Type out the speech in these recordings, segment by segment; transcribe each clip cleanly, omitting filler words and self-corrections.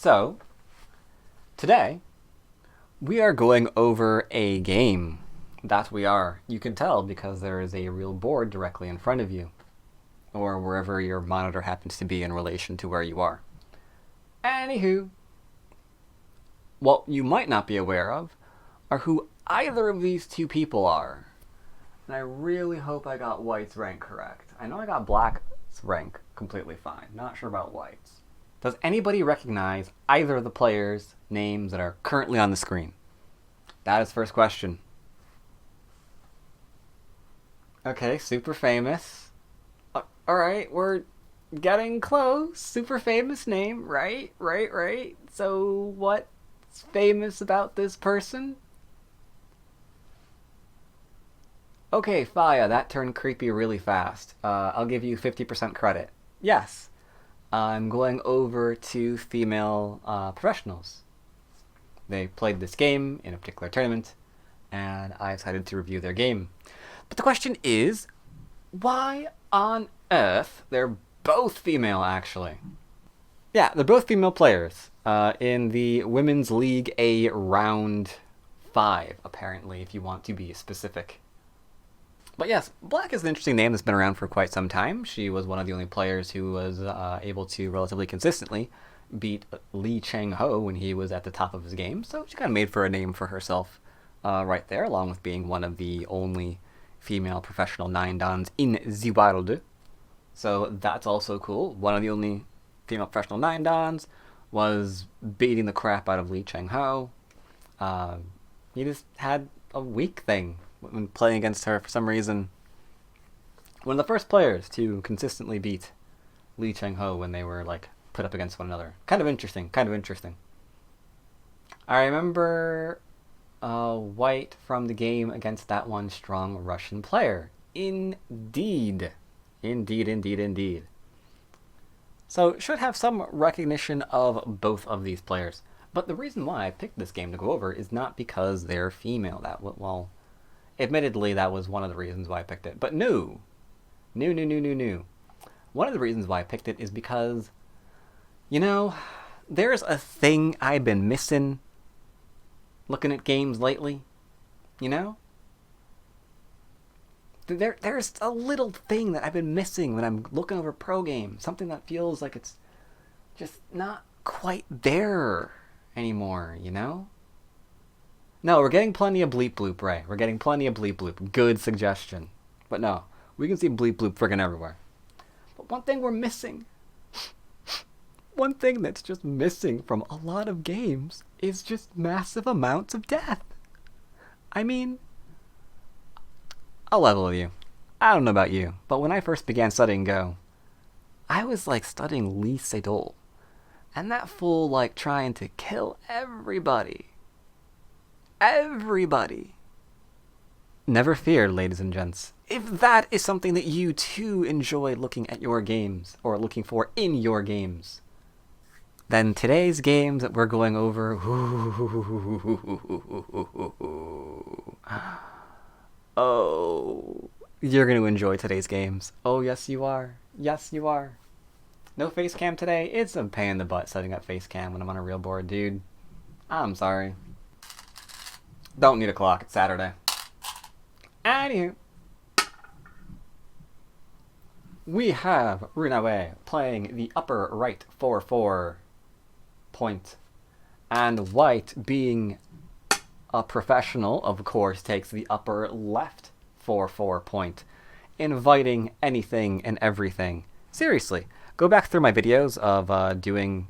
So, today, we are going over a game. That we are. You can tell because there is a real board directly in front of you, or wherever your monitor happens to be in relation to where you are. Anywho, what you might not be aware of are who either of these two people are. And I really hope I got White's rank correct. I know I got Black's rank completely fine. Not sure about White's. Does anybody recognize either of the players' names that are currently on the screen? That is the first question. Okay, super famous. Alright, we're getting close. Super famous name, right? Right. So what's famous about this person? Okay, Faya, that turned creepy really fast. I'll give you 50% credit. Yes, I'm going over to female professionals. They played this game in a particular tournament, and I decided to review their game. But the question is, why on earth? They're both female, actually. Yeah, they're both female players in the Women's League A Round 5, apparently, if you want to be specific. But yes, Black is an interesting name that's been around for quite some time. She was one of the only players who was able to relatively consistently beat Lee Chang-ho when he was at the top of his game. So she kind of made for a name for herself right there, along with being one of the only female professional 9-dans in the world. So that's also cool. One of the only female professional 9-dans was beating the crap out of Lee Chang-ho. He just had a weak thing when playing against her for some reason. One of the first players to consistently beat Lee Chang-ho when they were put up against one another. Kind of interesting. I remember White from the game against that one strong Russian player. Indeed. So should have some recognition of both of these players. But the reason why I picked this game to go over is not because they're female. Admittedly, that was one of the reasons why I picked it. But no. One of the reasons why I picked it is because, there's a thing I've been missing looking at games lately. There's a little thing that I've been missing when I'm looking over pro games. Something that feels like it's just not quite there anymore, No, we're getting plenty of bleep bloop, Ray. We're getting plenty of bleep bloop. Good suggestion. But no, we can see bleep bloop friggin' everywhere. But one thing we're missing, one thing that's just missing from a lot of games is just massive amounts of death. I mean, I'll level with you. I don't know about you, but when I first began studying Go, I was studying Lee Sedol. And that fool trying to kill everybody. Everybody. Never fear, ladies and gents. If that is something that you too enjoy looking at your games, or looking for in your games, then today's games that we're going over, oh, you're going to enjoy today's games. Oh, yes you are. Yes you are. No face cam today? It's a pain in the butt setting up face cam when I'm on a real board, dude. I'm sorry. Don't need a clock, it's Saturday. Anywho, we have Rui Naiwei playing the upper right 4-4 point, and White, being a professional, of course, takes the upper left 4-4 point, inviting anything and everything. Seriously, go back through my videos of doing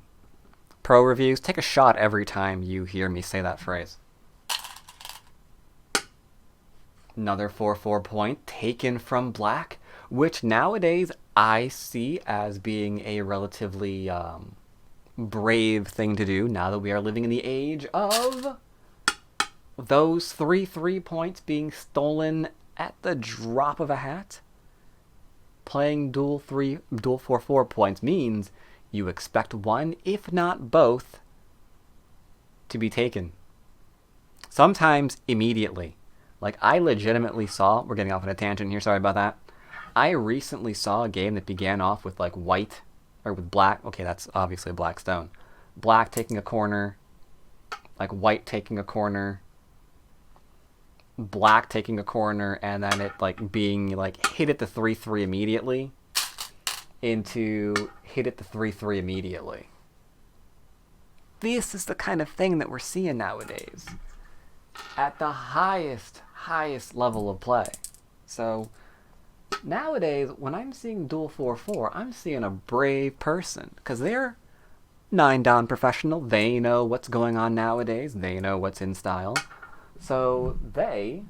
pro reviews. Take a shot every time you hear me say that phrase. Another 4-4 point taken from Black, which nowadays I see as being a relatively brave thing to do now that we are living in the age of those 3 points being stolen at the drop of a hat. Playing dual 4-4 points means you expect one, if not both, to be taken. Sometimes immediately. I legitimately saw, we're getting off on a tangent here, sorry about that. I recently saw a game that began off with White, or with Black, okay, that's obviously a Black Stone, black taking a corner, like white taking a corner, black taking a corner, and then it like being like hit at the 3-3 immediately into hit at the 3-3 immediately. This is the kind of thing that we're seeing nowadays at the highest level of play. So nowadays, when I'm seeing duel 4-4, I'm seeing a brave person because they're 9-dan professional. They know what's going on nowadays. They know what's in style. So they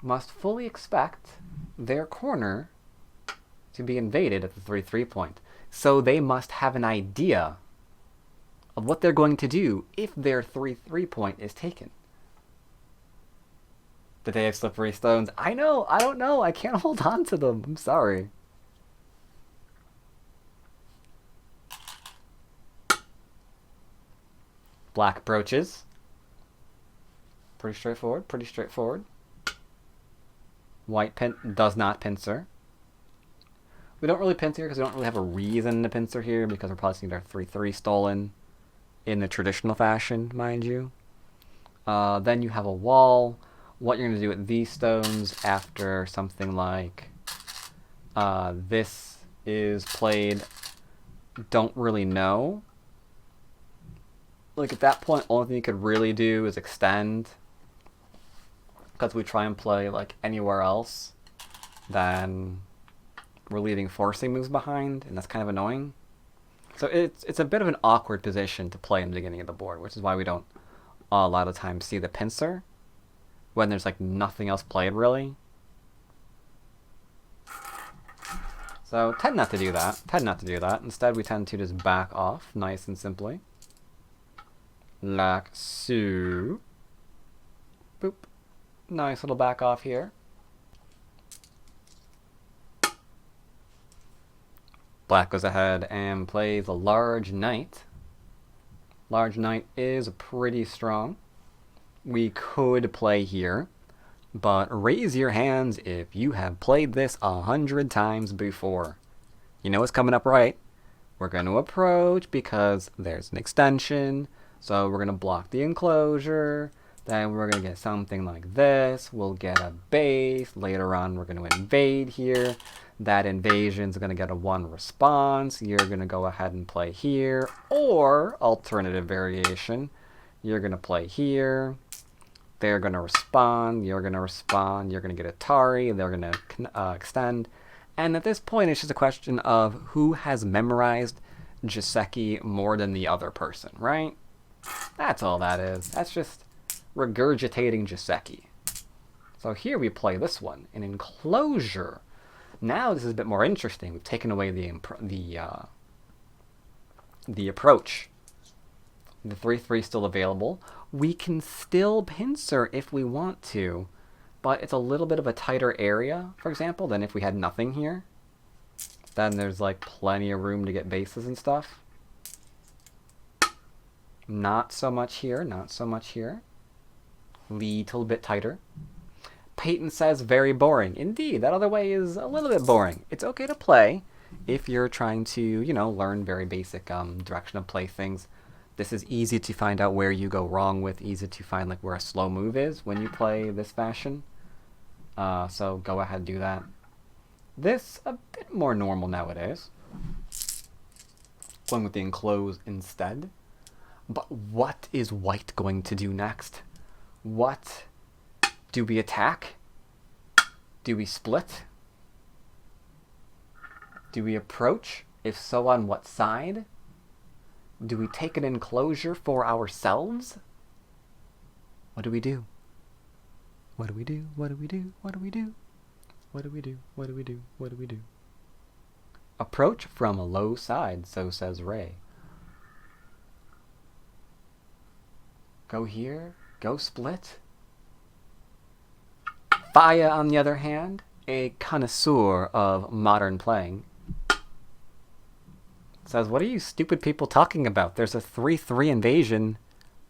must fully expect their corner to be invaded at the 3-3 point. So they must have an idea of what they're going to do if their 3-3 point is taken. Did they have slippery stones? I know, I don't know, I can't hold on to them. I'm sorry. Black approaches. Pretty straightforward. White does not pincer. We don't really pincer because we don't really have a reason to pincer here because we're probably seeing our 3-3 stolen in the traditional fashion, mind you. Then you have a wall. What you're going to do with these stones after something like this is played, don't really know. Like at that point, only thing you could really do is extend. Because we try and play like anywhere else, then we're leaving forcing moves behind, and that's kind of annoying. So it's a bit of an awkward position to play in the beginning of the board, which is why we don't a lot of times see the pincer when there's like nothing else played really. So tend not to do that. Instead, we tend to just back off nice and simply. Like so. Boop. Nice little back off here. Black goes ahead and plays a large knight. Large knight is pretty strong. We could play here, but raise your hands if you have played this 100 times before. You know what's coming up right. We're going to approach because there's an extension, so we're going to block the enclosure. Then we're going to get something like this. We'll get a base. Later on, we're going to invade here. That invasion's going to get a 1 response. You're going to go ahead and play here. Or, alternative variation, you're going to play here. They're going to respond. You're going to respond. You're going to get Atari. They're going to extend. And at this point, it's just a question of who has memorized Joseki more than the other person, right? That's all that is. That's just regurgitating Joseki. So here we play this one, an enclosure. Now this is a bit more interesting. We've taken away the approach. The 3-3 still available. We can still pincer if we want to, but it's a little bit of a tighter area, for example, than if we had nothing here. Then there's like plenty of room to get bases and stuff. Not so much here, not so much here. Little bit tighter. Peyton says very boring. Indeed, that other way is a little bit boring. It's okay to play if you're trying to, you know, learn very basic direction of play things. This is easy to find out where you go wrong with, easy to find like where a slow move is when you play this fashion. So go ahead and do that. This a bit more normal nowadays. Going with the enclosed instead. But what is white going to do next? What? Do we attack? Do we split? Do we approach? If so, on what side? Do we take an enclosure for ourselves? What do we do? What do we do? What do we do? What do we do? What do we do? What do we do? What do we do? Approach from a low side, so says Ray. Go here? Go split? Hye, on the other hand, a connoisseur of modern playing, says, what are you stupid people talking about? There's a 3-3 invasion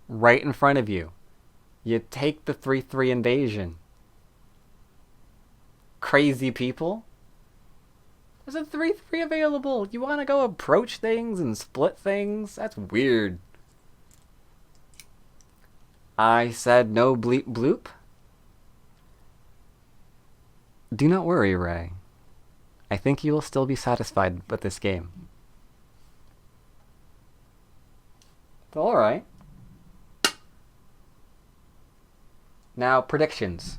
right in front of you. You take the 3-3 invasion. Crazy people? There's a 3/3 available. You want to go approach things and split things? That's weird. I said no bleep bloop. Do not worry, Ray. I think you will still be satisfied with this game. Alright. Now, predictions.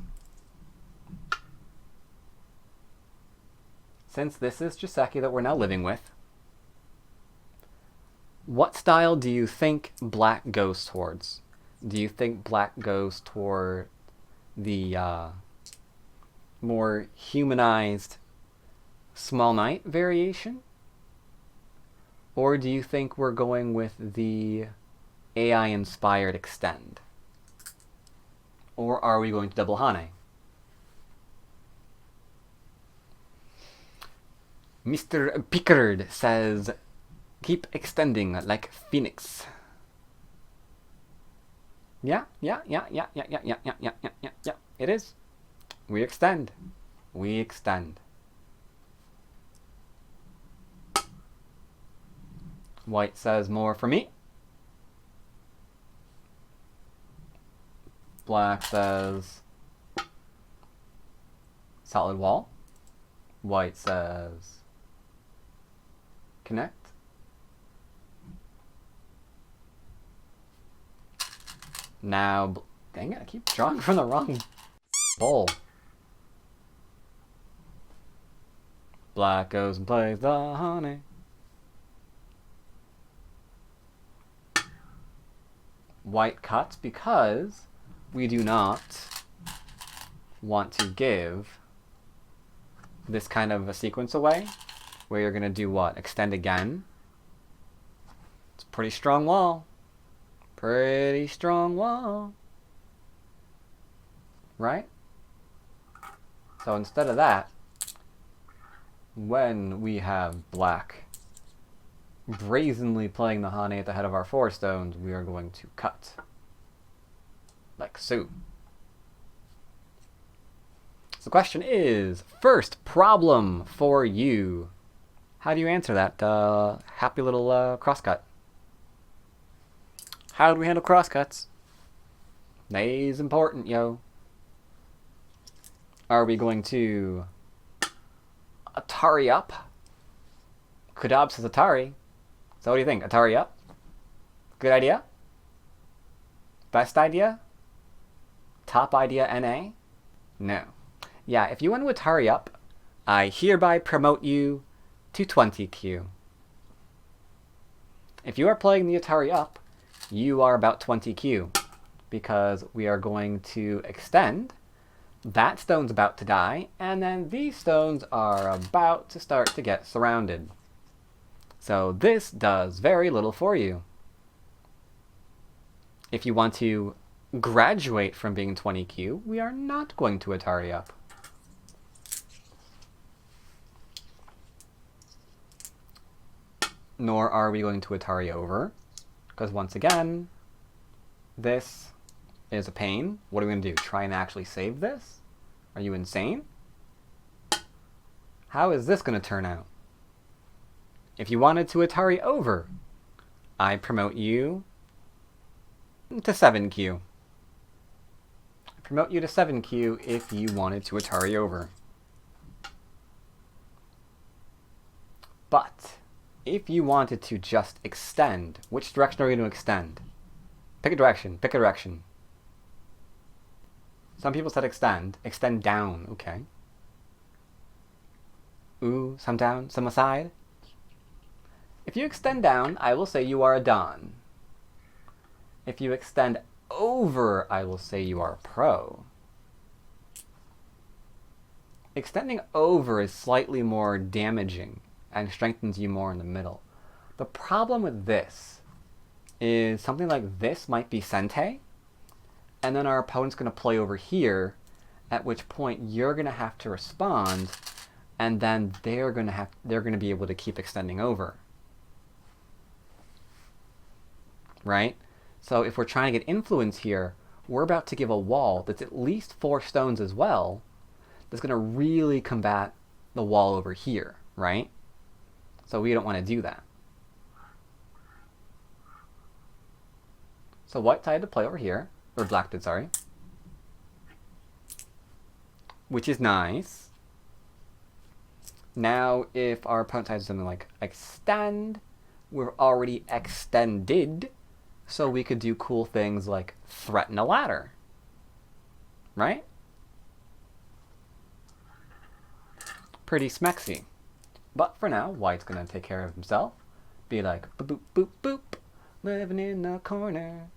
Since this is Joseki that we're now living with, what style do you think Black goes towards? Do you think Black goes toward the more humanized Small Knight variation? Or do you think we're going with the AI-inspired Extend? Or are we going to double Hane? Mr. Pickard says, keep extending like Phoenix. Yeah. It is. We extend. We extend. White says more for me. Black says solid wall. White says connect. Now, dang it, I keep drawing from the wrong bowl. Black goes and plays the honey. White cuts because we do not want to give this kind of a sequence away where you're going to do what? Extend again. It's a pretty strong wall. Pretty strong wall. Right? So instead of that, when we have Black brazenly playing the Hane at the head of our 4 stones, we are going to cut. Like so. So the question is, first problem for you. How do you answer that happy little crosscut? How do we handle crosscuts? They's important, yo. Are we going to Atari up? Kudab says Atari. So what do you think? Atari up? Good idea? Best idea? Top idea NA? No. Yeah, if you want to Atari up, I hereby promote you to 20Q. If you are playing the Atari up, you are about 20Q, because we are going to extend. That stone's about to die, and then these stones are about to start to get surrounded. So this does very little for you. If you want to graduate from being 20Q, we are not going to Atari up. Nor are we going to Atari over, because once again, this is a pain. What are we going to do? Try and actually save this? Are you insane? How is this going to turn out? If you wanted to Atari over, I promote you to 7Q. I promote you to 7Q if you wanted to Atari over. But if you wanted to just extend, which direction are we going to extend? Pick a direction. Pick a direction. Some people said extend. Extend down. Okay. Ooh, some down, some aside. If you extend down, I will say you are a Don. If you extend over, I will say you are a pro. Extending over is slightly more damaging and strengthens you more in the middle. The problem with this is something like this might be Sente, and then our opponent's going to play over here, at which point you're going to have to respond, and then they're going to be able to keep extending over. Right? So if we're trying to get influence here, we're about to give a wall that's at least 4 stones as well, that's going to really combat the wall over here. right? So we don't want to do that. So white decided to play over here, or black did, sorry. Which is nice. Now, if our opponent decides something like extend, we're already extended, so we could do cool things like threaten a ladder. Right? Pretty smexy. But for now, white's gonna take care of himself. Be like, boop, boop, boop, boop, living in the corner.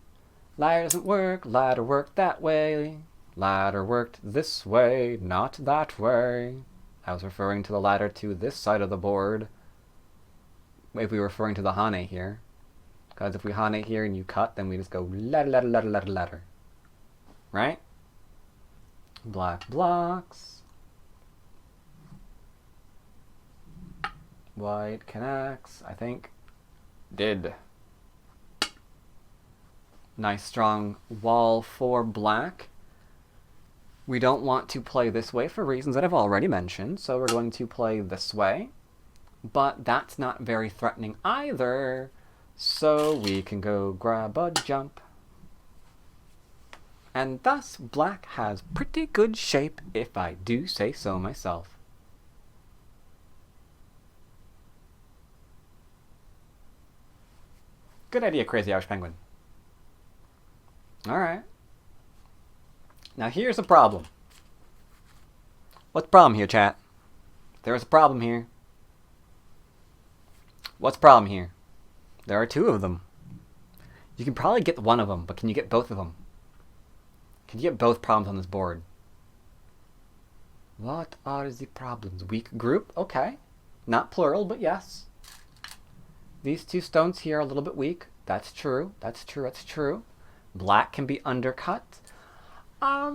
Ladder doesn't work, ladder worked that way. Ladder worked this way, not that way. I was referring to the ladder to this side of the board. If we were referring to the Hane here. Because if we Hane here and you cut, then we just go ladder, ladder, ladder, ladder, ladder. Right? Black blocks. White connects, I think. Did. Nice strong wall for black. We don't want to play this way for reasons that I've already mentioned, so we're going to play this way. But that's not very threatening either, so we can go grab a jump. And thus, black has pretty good shape, if I do say so myself. Good idea, Crazy Irish Penguin. Alright. Now here's a problem. What's the problem here, chat? There's a problem here. What's the problem here? There are two of them. You can probably get one of them, but can you get both of them? Can you get both problems on this board? What are the problems? Weak group? Okay. Not plural, but yes. These two stones here are a little bit weak. That's true. That's true. That's true. Black can be undercut. I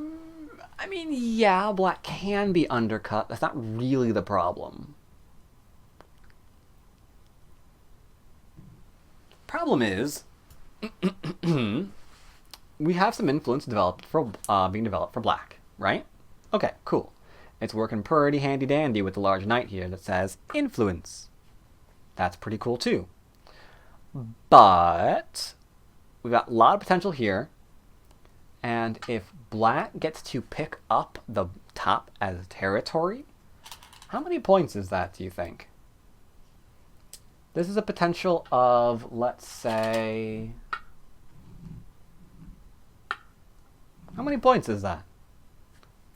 mean, yeah, black can be undercut. That's not really the problem. Problem is, we have some influence developed for being developed for black, right? Okay, cool. It's working pretty handy dandy with the large knight here that says influence. That's pretty cool too. But we've got a lot of potential here. And if black gets to pick up the top as territory, how many points is that, do you think? This is a potential of, let's say... How many points is that?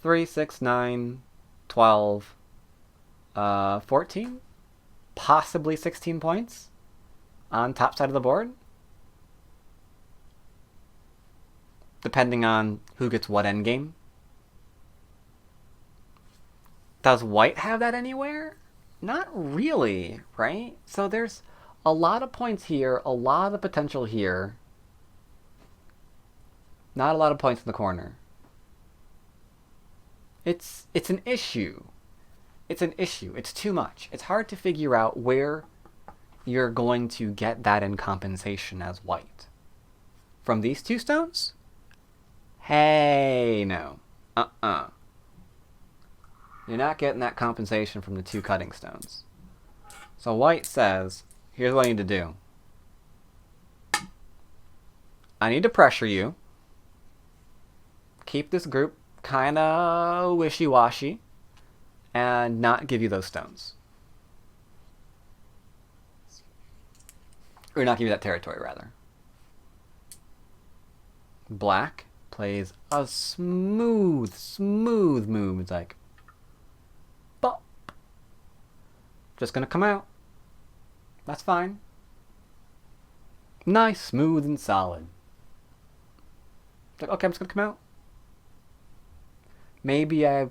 3, 6, 9, 12, 14? Possibly 16 points on top side of the board? Depending on who gets what endgame. Does white have that anywhere? Not really, right? So there's a lot of points here, a lot of potential here. Not a lot of points in the corner. It's an issue. It's an issue. It's too much. It's hard to figure out where you're going to get that in compensation as white. From these two stones? Hey, no. You're not getting that compensation from the two cutting stones. So white says, here's what I need to do. I need to pressure you. Keep this group kind of wishy-washy. And not give you those stones. Or not give you that territory, rather. Black plays a smooth move. It's like, bop. Just gonna come out. That's fine. Nice, smooth, and solid. It's like, okay, I'm just gonna come out. Maybe I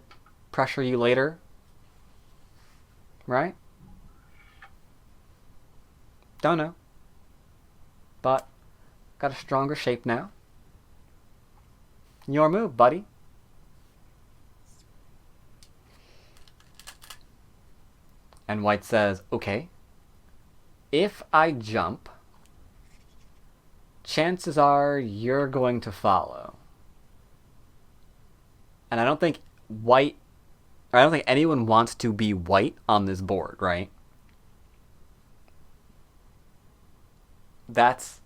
pressure you later. Right? Don't know. But got a stronger shape now. Your move, buddy. And white says, okay, if I jump, chances are you're going to follow. And I don't think white I don't think anyone wants to be white on this board, right? That's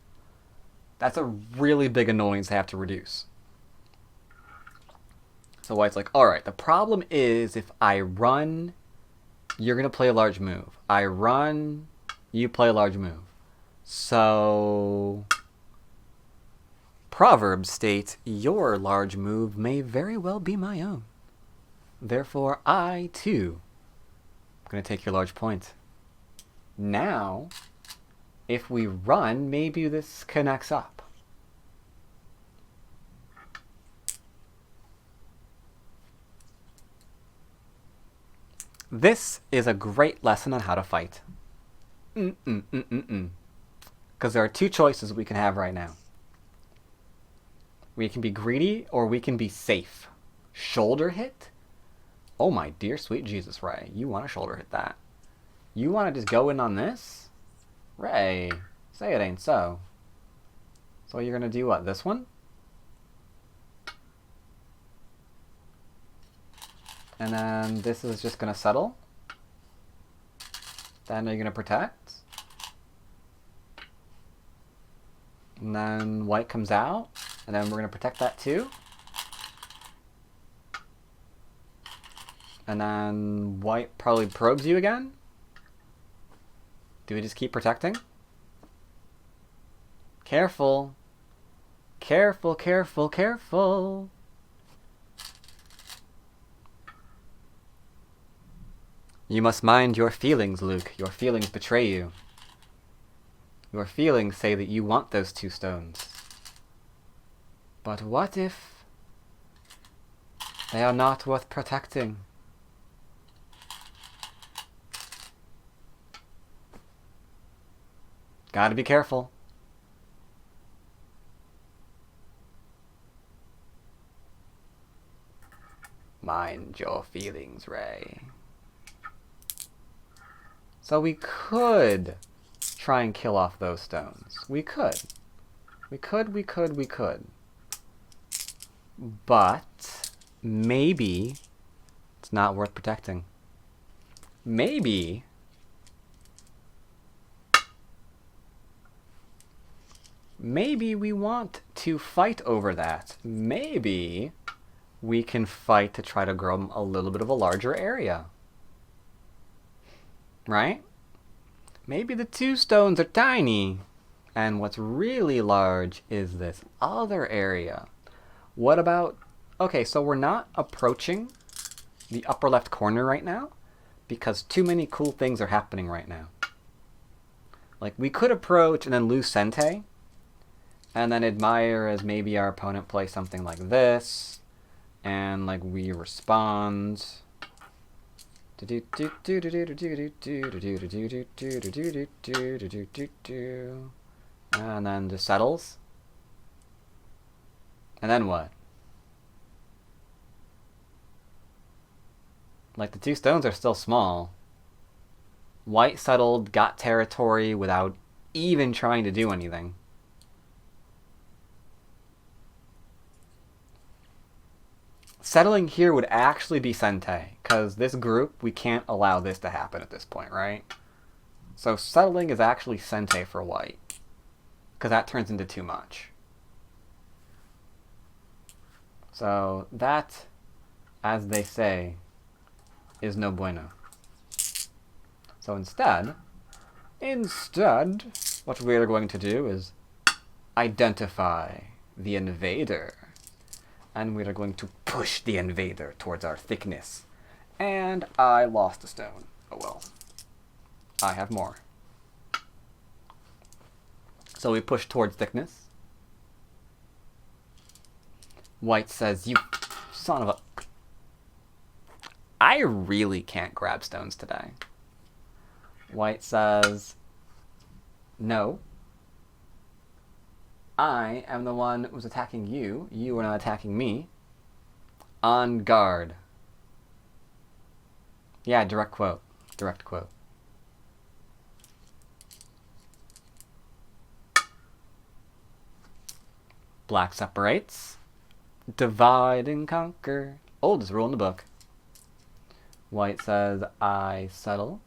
a really big annoyance to have to reduce. So white's like, all right, the problem is if I run, you're going to play a large move. I run, you play a large move. So Proverbs states, your large move may very well be my own. Therefore, I, too, am going to take your large point. Now, if we run, maybe this connects up. This is a great lesson on how to fight. Because there are two choices we can have right now. We can be greedy or we can be safe. Shoulder hit? Oh my dear sweet Jesus, Ray. You want to shoulder hit that. You want to just go in on this? Ray, say it ain't so. So you're going to do what? This one? And then this is just going to settle. Then you're going to protect. And then white comes out. And then we're going to protect that too. And then white probably probes you again. Do we just keep protecting? Careful. Careful, careful, careful. You must mind your feelings, Luke. Your feelings betray you. Your feelings say that you want those 2 stones. But what if they are not worth protecting? Gotta be careful. Mind your feelings, Ray. So we could try and kill off those stones. We could. We could. But maybe it's not worth protecting. Maybe we want to fight over that. Maybe we can fight to try to grow a little bit of a larger area. Right? Maybe the 2 stones are tiny, and what's really large is this other area. What about... Okay, so we're not approaching the upper left corner right now, because too many cool things are happening right now. Like, we could approach and then lose Sente, and then admire as maybe our opponent plays something like this, and like we respond... And then just settles. And then what? Like, the 2 stones are still small. White settled, got territory without even trying to do anything. Settling here would actually be Sente, because this group, we can't allow this to happen at this point, right? So settling is actually Sente for white, because that turns into too much. So that, as they say, is no bueno. So instead, what we are going to do is identify the invader. And we are going to push the invader towards our thickness. And I lost a stone. Oh well. I have more. So we push towards thickness. White says, you son of a... I really can't grab stones today. White says, no. I am the one who's attacking you. You are not attacking me. On guard. Yeah, direct quote. Direct quote. Black separates. Divide and conquer. Oldest rule in the book. White says, I settle.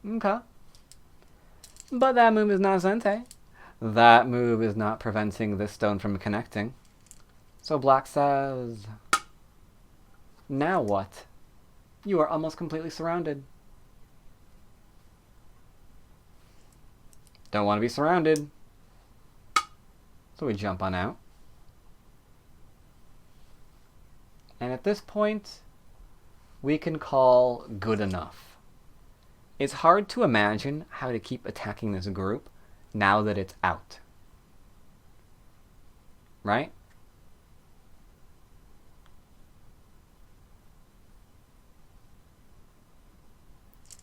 Okay. But that move is not sente. That move is not preventing this stone from connecting. So black says, now what? You are almost completely surrounded. Don't want to be surrounded. So we jump on out. And at this point, we can call good enough. It's hard to imagine how to keep attacking this group now that it's out. Right?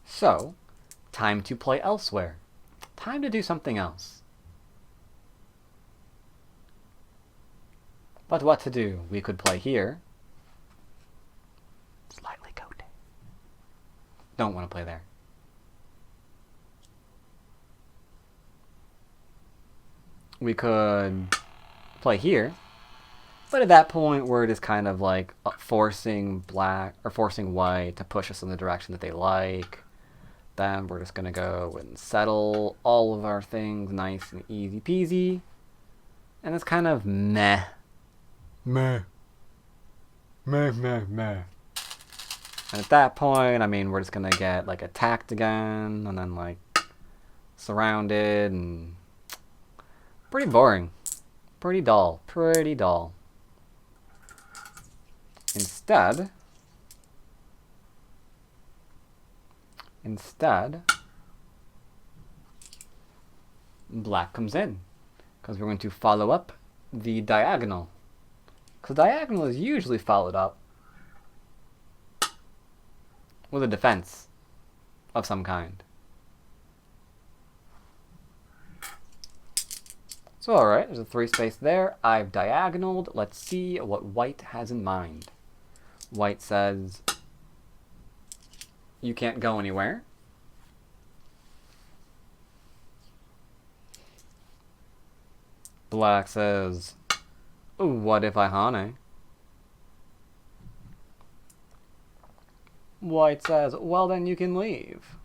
So, time to play elsewhere. Time to do something else. But what to do? We could play here. Slightly goat. Don't want to play there. We could play here. But at that point, we're just kind of like forcing black or forcing white to push us in the direction that they like. Then we're just going to go and settle all of our things nice and easy peasy. And it's kind of meh. Meh. Meh, meh, meh. And at that point, I mean, we're just going to get like attacked again and then like surrounded and pretty boring. Pretty dull. Pretty dull. Instead, black comes in because we're going to follow up the diagonal. Because diagonal is usually followed up with a defense of some kind. So alright, there's a 3 space there. I've diagonaled. Let's see what white has in mind. White says, you can't go anywhere. Black says, what if I hane? White says, well then you can leave.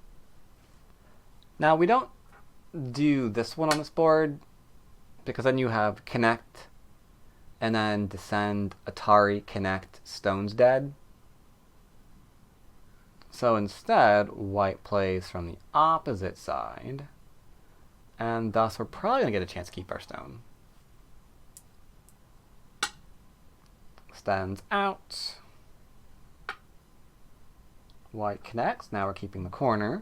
Now we don't do this one on this board because then you have connect and then descend, Atari, connect, stone's dead. So instead, white plays from the opposite side, and thus we're probably going to get a chance to keep our stone. Stands out. White connects. Now we're keeping the corner.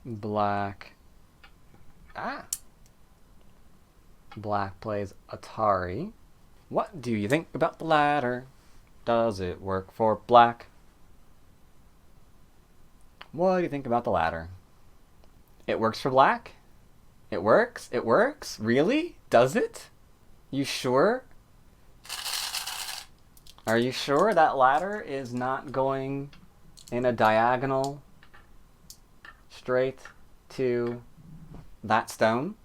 Black. Black plays Atari. What do you think about the ladder? Does it work for black? What do you think about the ladder? It works for black? It works? It works? Really? Does it? You sure? Are you sure that ladder is not going in a diagonal straight to that stone?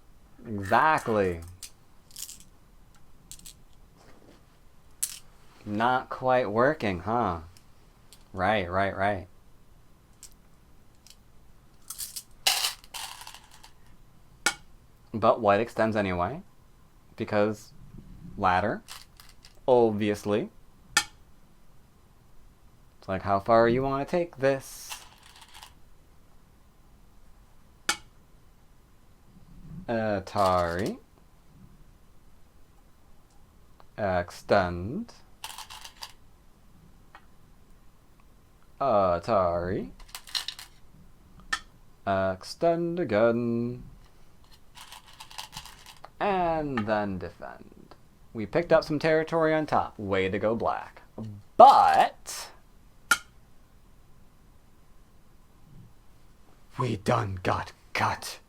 Exactly. Not quite working, huh? Right. But white extends anyway, because ladder, obviously. It's like, how far you want to take this? Atari. Extend. Atari. Extend again. And then defend. We picked up some territory on top. Way to go, black. But we done got cut.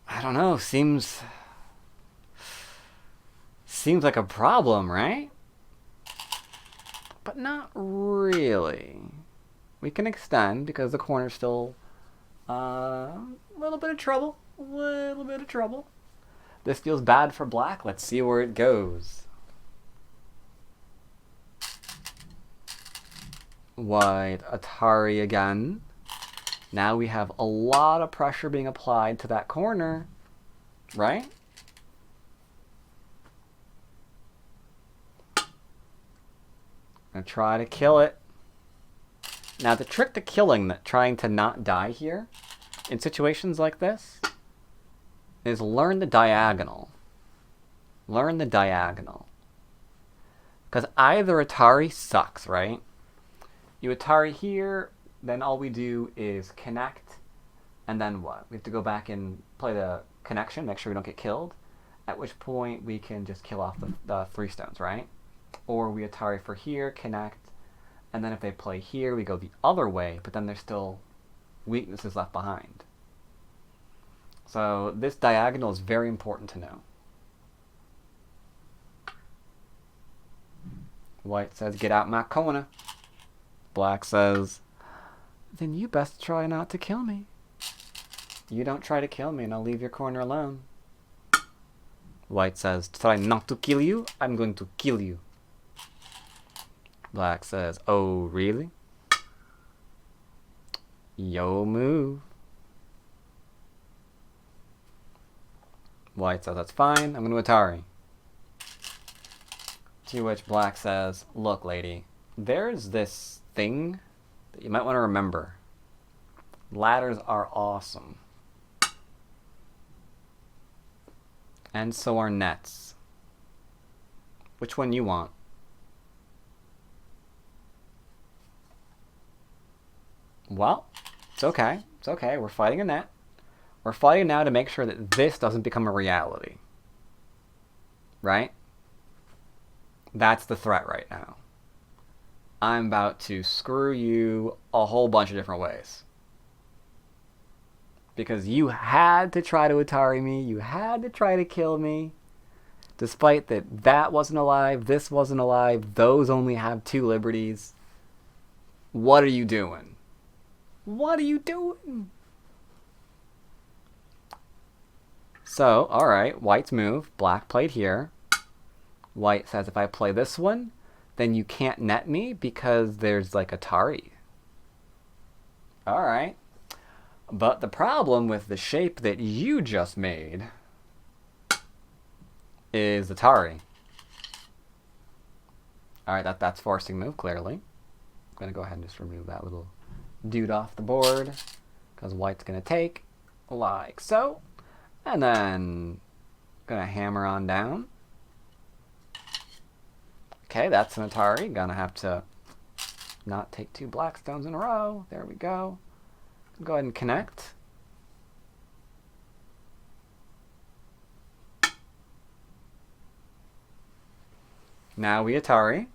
I don't know, seems like a problem, right? But not really. We can extend because the corner's still a little bit of trouble. A little bit of trouble. This feels bad for black. Let's see where it goes. White, Atari again. Now we have a lot of pressure being applied to that corner, right? Gonna try to kill it. Now the trick to killing that, trying to not die here, in situations like this, is learn the diagonal. Learn the diagonal. Because either Atari sucks, right? You Atari here, then all we do is connect, and then what? We have to go back and play the connection, make sure we don't get killed, at which point we can just kill off the 3 stones, right? Or we Atari for here, connect, and then if they play here, we go the other way, but then there's still weaknesses left behind. So this diagonal is very important to know. White says, get out my corner. Black says, then you best try not to kill me. You don't try to kill me and I'll leave your corner alone. White says, try not to kill you, I'm going to kill you. Black says, oh, really? Yo move. White says, that's fine, I'm going to Atari. To which Black says, look, lady, there's this thing that you might want to remember. Ladders are awesome. And so are nets. Which one you want? Well, it's okay. It's okay. We're fighting a net. We're fighting now to make sure that this doesn't become a reality. Right? That's the threat right now. I'm about to screw you a whole bunch of different ways. Because you had to try to Atari me, you had to try to kill me. Despite that wasn't alive, this wasn't alive, those only have 2 liberties. What are you doing? What are you doing? So, alright, White's move. Black played here. White says if I play this one, then you can't net me because there's like Atari. Alright. But the problem with the shape that you just made is Atari. Alright, that's forcing move, clearly. I'm going to go ahead and just remove that little dude off the board because White's going to take like so. And then going to hammer on down. Okay, that's an Atari. Gonna have to not take 2 black stones in a row. There we go. Go ahead and connect. Now we Atari.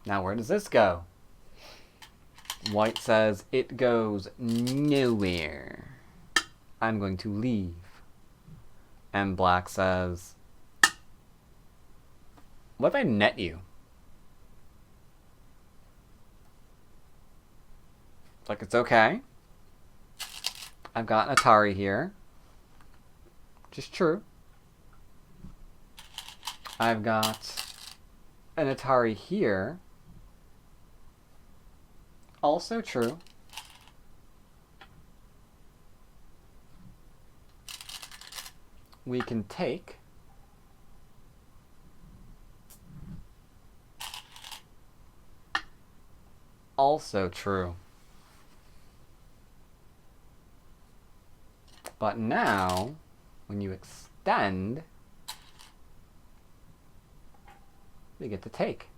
Now where does this go? White says it goes nowhere. I'm going to leave. And Black says, what if I net you? Like, it's okay. I've got an Atari here. Which is true. I've got an Atari here. Also true. We can take also true. But now, when you extend, we get to take.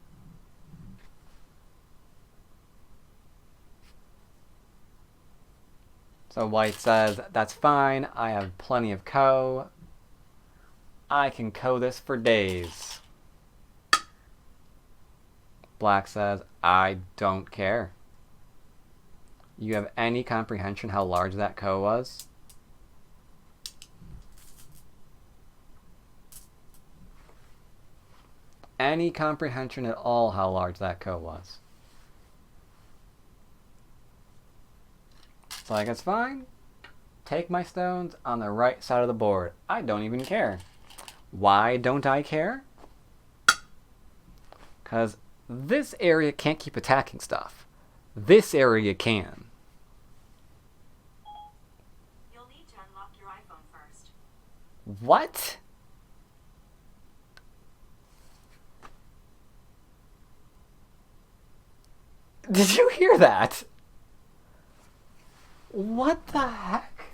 So White says, that's fine, I have plenty of co. I can co this for days. Black says, I don't care. You have any comprehension how large that co was? Any comprehension at all how large that co was? It's like, it's fine. Take my stones on the right side of the board. I don't even care. Why don't I care? Because this area can't keep attacking stuff. This area can. You'll need to unlock your iPhone first. What? Did you hear that? What the heck?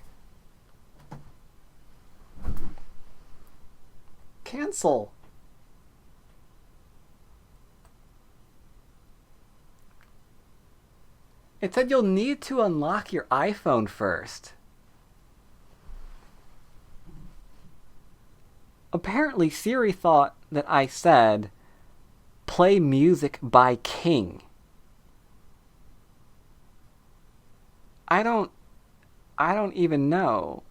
Cancel. It said you'll need to unlock your iPhone first. Apparently Siri thought that I said play music by King. I don't even know.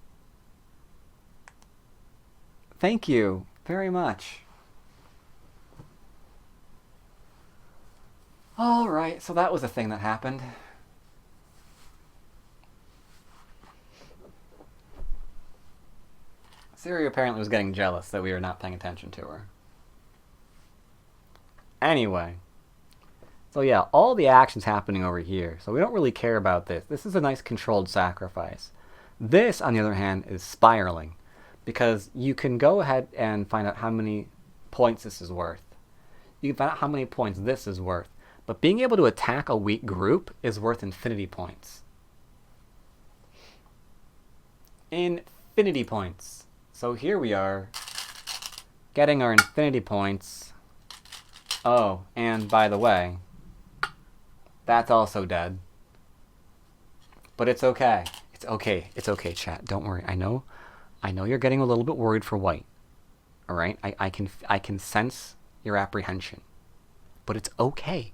Thank you very much. Alright, so that was a thing that happened. Siri apparently was getting jealous that we were not paying attention to her. Anyway. So yeah, all the action's happening over here, so we don't really care about this. This is a nice controlled sacrifice. This, on the other hand, is spiraling, because you can go ahead and find out how many points this is worth. You can find out how many points this is worth. But being able to attack a weak group is worth infinity points. Infinity points. So here we are, getting our infinity points. Oh, and by the way, that's also dead. But it's okay. It's okay. It's okay, chat. Don't worry. I know you're getting a little bit worried for white. Alright? I can sense your apprehension. But it's okay.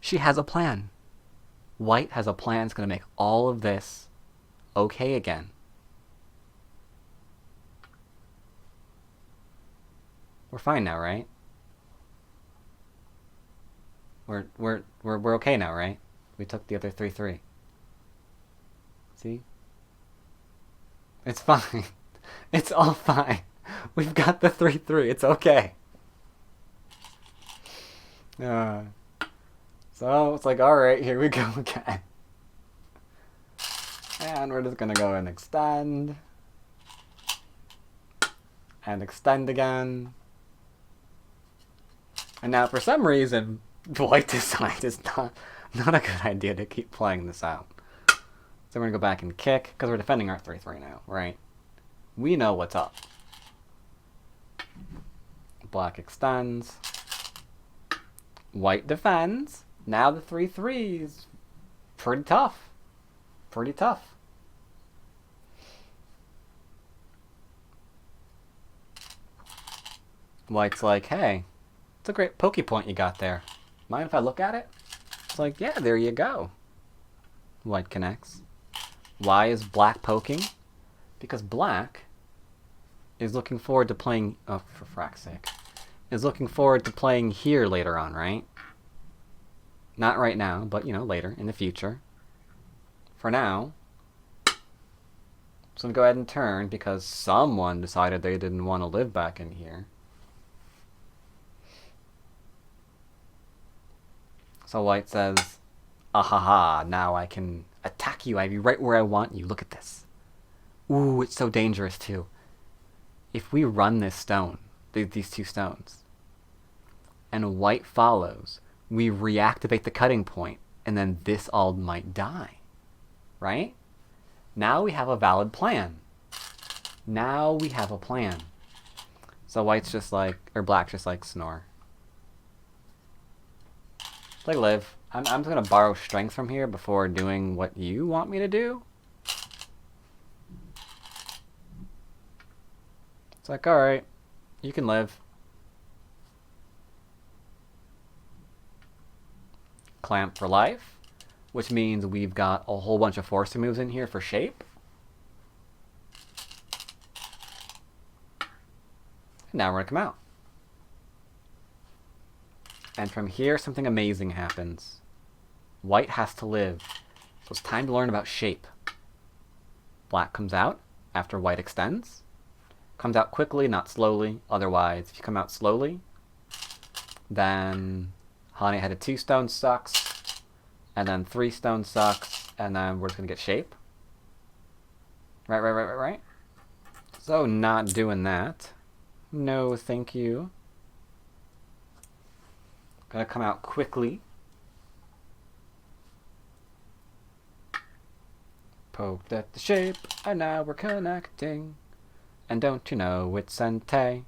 She has a plan. White has a plan that's going to make all of this okay again. We're fine now, right? We're okay now, right? We took the other 3-3. See? It's fine. It's all fine. We've got the 3-3. It's okay. So it's like, alright, here we go again. And we're just gonna go and extend. And extend again. And now for some reason, White decided it's not a good idea to keep playing this out. So we're going to go back and kick, because we're defending our 3-3 now, right? We know what's up. Black extends. White defends. Now the 3-3 is pretty tough. Pretty tough. White's like, hey, it's a great pokey point you got there. Mind if I look at it? It's like, yeah, there you go. White connects. Why is black poking? Because black is looking forward to playing... Oh, for frack's sake. Is looking forward to playing here later on, right? Not right now, but, you know, later, in the future. For now, so I'm going to go ahead and turn because someone decided they didn't want to live back in here. So White says, ahaha, now I can attack you, Ivy, right where I want you. Look at this. Ooh, it's so dangerous, too. If we run this stone, these two stones, and White follows, we reactivate the cutting point, and then this all might die. Right? Now we have a valid plan. Now we have a plan. So White's just like, or Black's just like, snore. Like, live. I'm just going to borrow strength from here before doing what you want me to do. It's like, alright, you can live. Clamp for life, which means we've got a whole bunch of force moves in here for shape. And now we're going to come out. And from here, something amazing happens. White has to live So it's time to learn about shape. Black comes out after white extends. Comes out quickly, not slowly. Otherwise, if you come out slowly, then Hane had a 2 stone sucks, and then 3 stone sucks, and then we're just gonna get shape. Right. So not doing that. No, thank you. Gonna come out quickly. Poked at the shape, and now we're connecting. And don't you know it's Sente?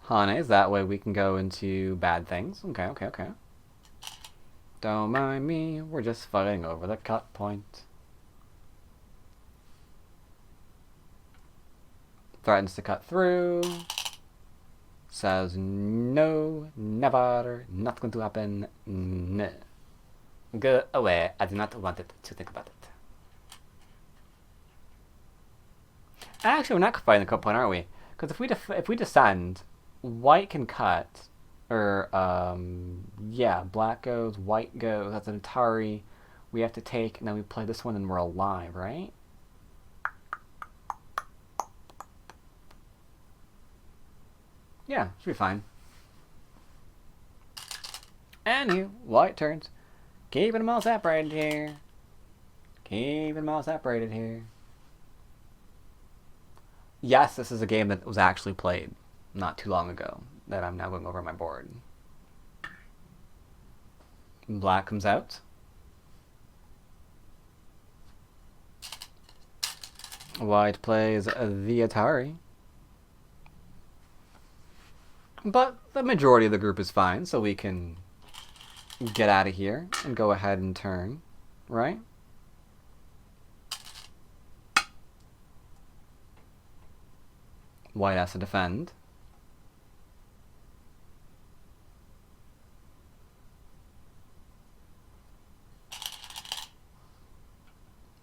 Hane's, that way we can go into bad things. Okay. Don't mind me, we're just fighting over the cut point. Threatens to cut through. Says no, never, not going to happen. No. Go away, I do not want it to think about it. Actually, we're not fighting the cut point, aren't we? Because if we descend, white can cut. Or, yeah, black goes, white goes, that's an Atari. We have to take, and then we play this one and we're alive, right? Yeah, should be fine. Anywho, white turns. Keeping them all separated here. Yes, this is a game that was actually played not too long ago that I'm now going over my board. Black comes out. White plays the Atari. But the majority of the group is fine, so we can get out of here and go ahead and turn, right? White has to defend.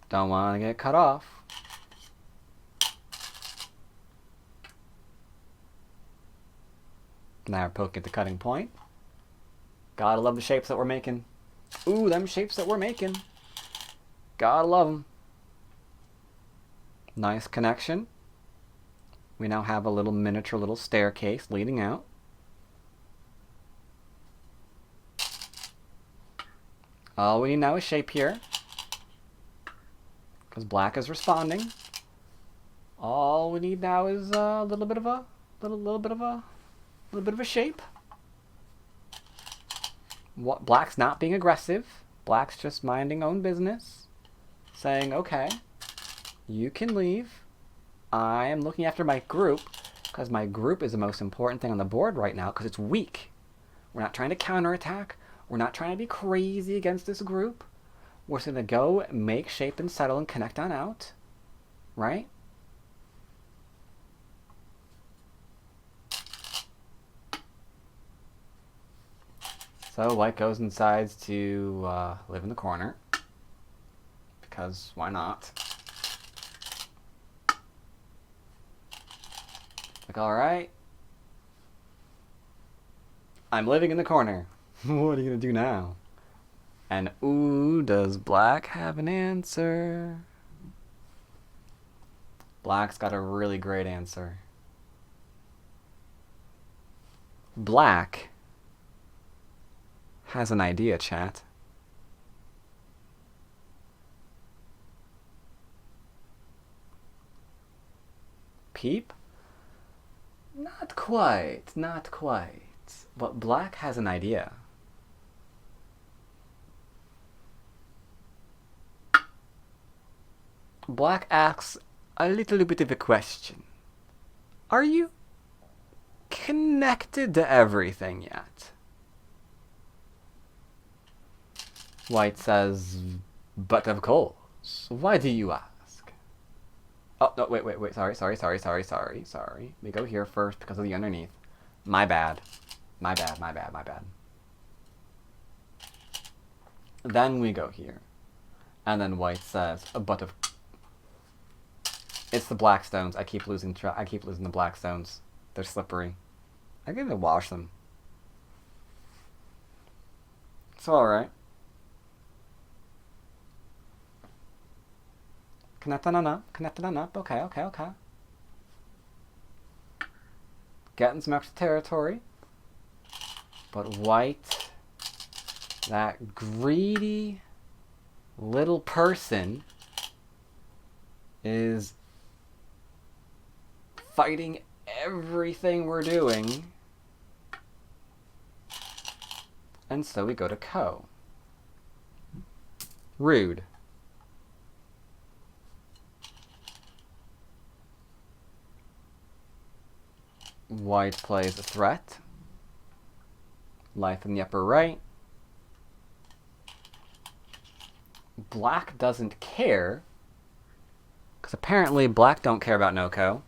Don't want to get cut off. Now we're poking at the cutting point. Gotta love the shapes that we're making. Ooh, them shapes that we're making. Gotta love them. Nice connection. We now have a little miniature little staircase leading out. All we need now is shape here. Because black is responding. All we need now is a little bit of a shape. What, black's not being aggressive. Black's just minding own business. Saying, okay, you can leave. I am looking after my group, because my group is the most important thing on the board right now, because it's weak. We're not trying to counterattack. We're not trying to be crazy against this group. We're just going to go, make shape and settle and connect on out. Right? So white goes and decides to live in the corner. Because why not? Like, alright. I'm living in the corner. What are you going to do now? And ooh, does black have an answer? Black's got a really great answer. Black has an idea, chat. Peep? Not quite. But black has an idea. Black asks a little bit of a question. Are you connected to everything yet? White says, but of course. Why do you ask? Oh, no, wait. Sorry. We go here first because of the underneath. My bad. Then we go here. And then white says, but of... It's the black stones. I keep losing the black stones. They're slippery. I gotta wash them. So alright. Connecting on up. Okay. Getting some extra territory. But white, that greedy little person, is fighting everything we're doing. And so we go to Ko. Rude. White plays a threat. Life in the upper right. Black doesn't care, because apparently black don't care about no Ko.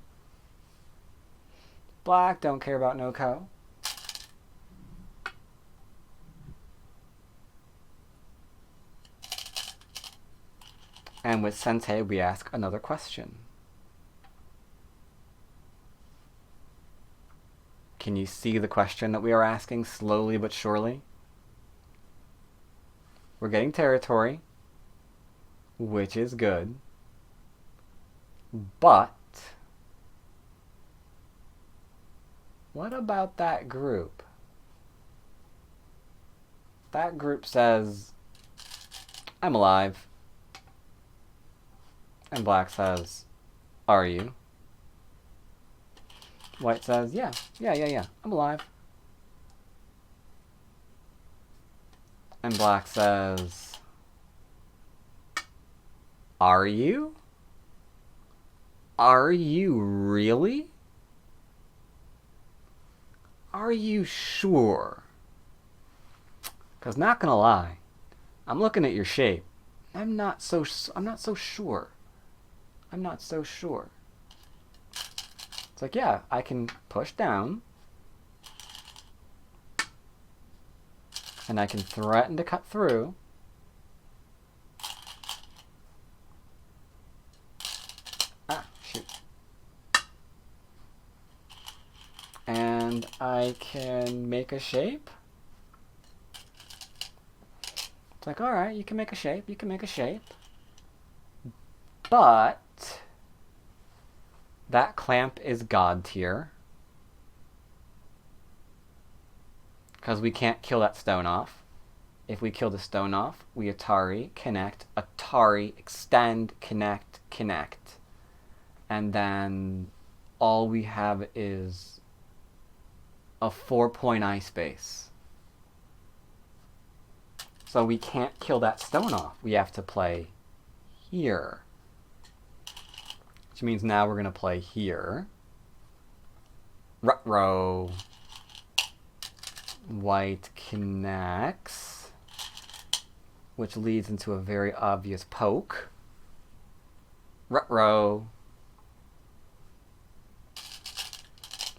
Black don't care about no Ko. And with Sensei, we ask another question. Can you see the question that we are asking slowly but surely? We're getting territory, which is good. But what about that group? That group says, I'm alive. And black says, are you? White says, yeah, I'm alive. And black says, are you? Are you really? Are you sure? Because not gonna lie, I'm looking at your shape. I'm not so sure. I'm not so sure. It's like, yeah, I can push down. And I can threaten to cut through. Ah, shoot. And I can make a shape. It's like, alright, you can make a shape. But that clamp is God tier. Because we can't kill that stone off. If we kill the stone off, we Atari, connect, extend, connect. And then all we have is a 4-point eye space. So we can't kill that stone off. We have to play here. Which means now we're going to play here. Ruh-roh. White connects. Which leads into a very obvious poke. Ruh-roh.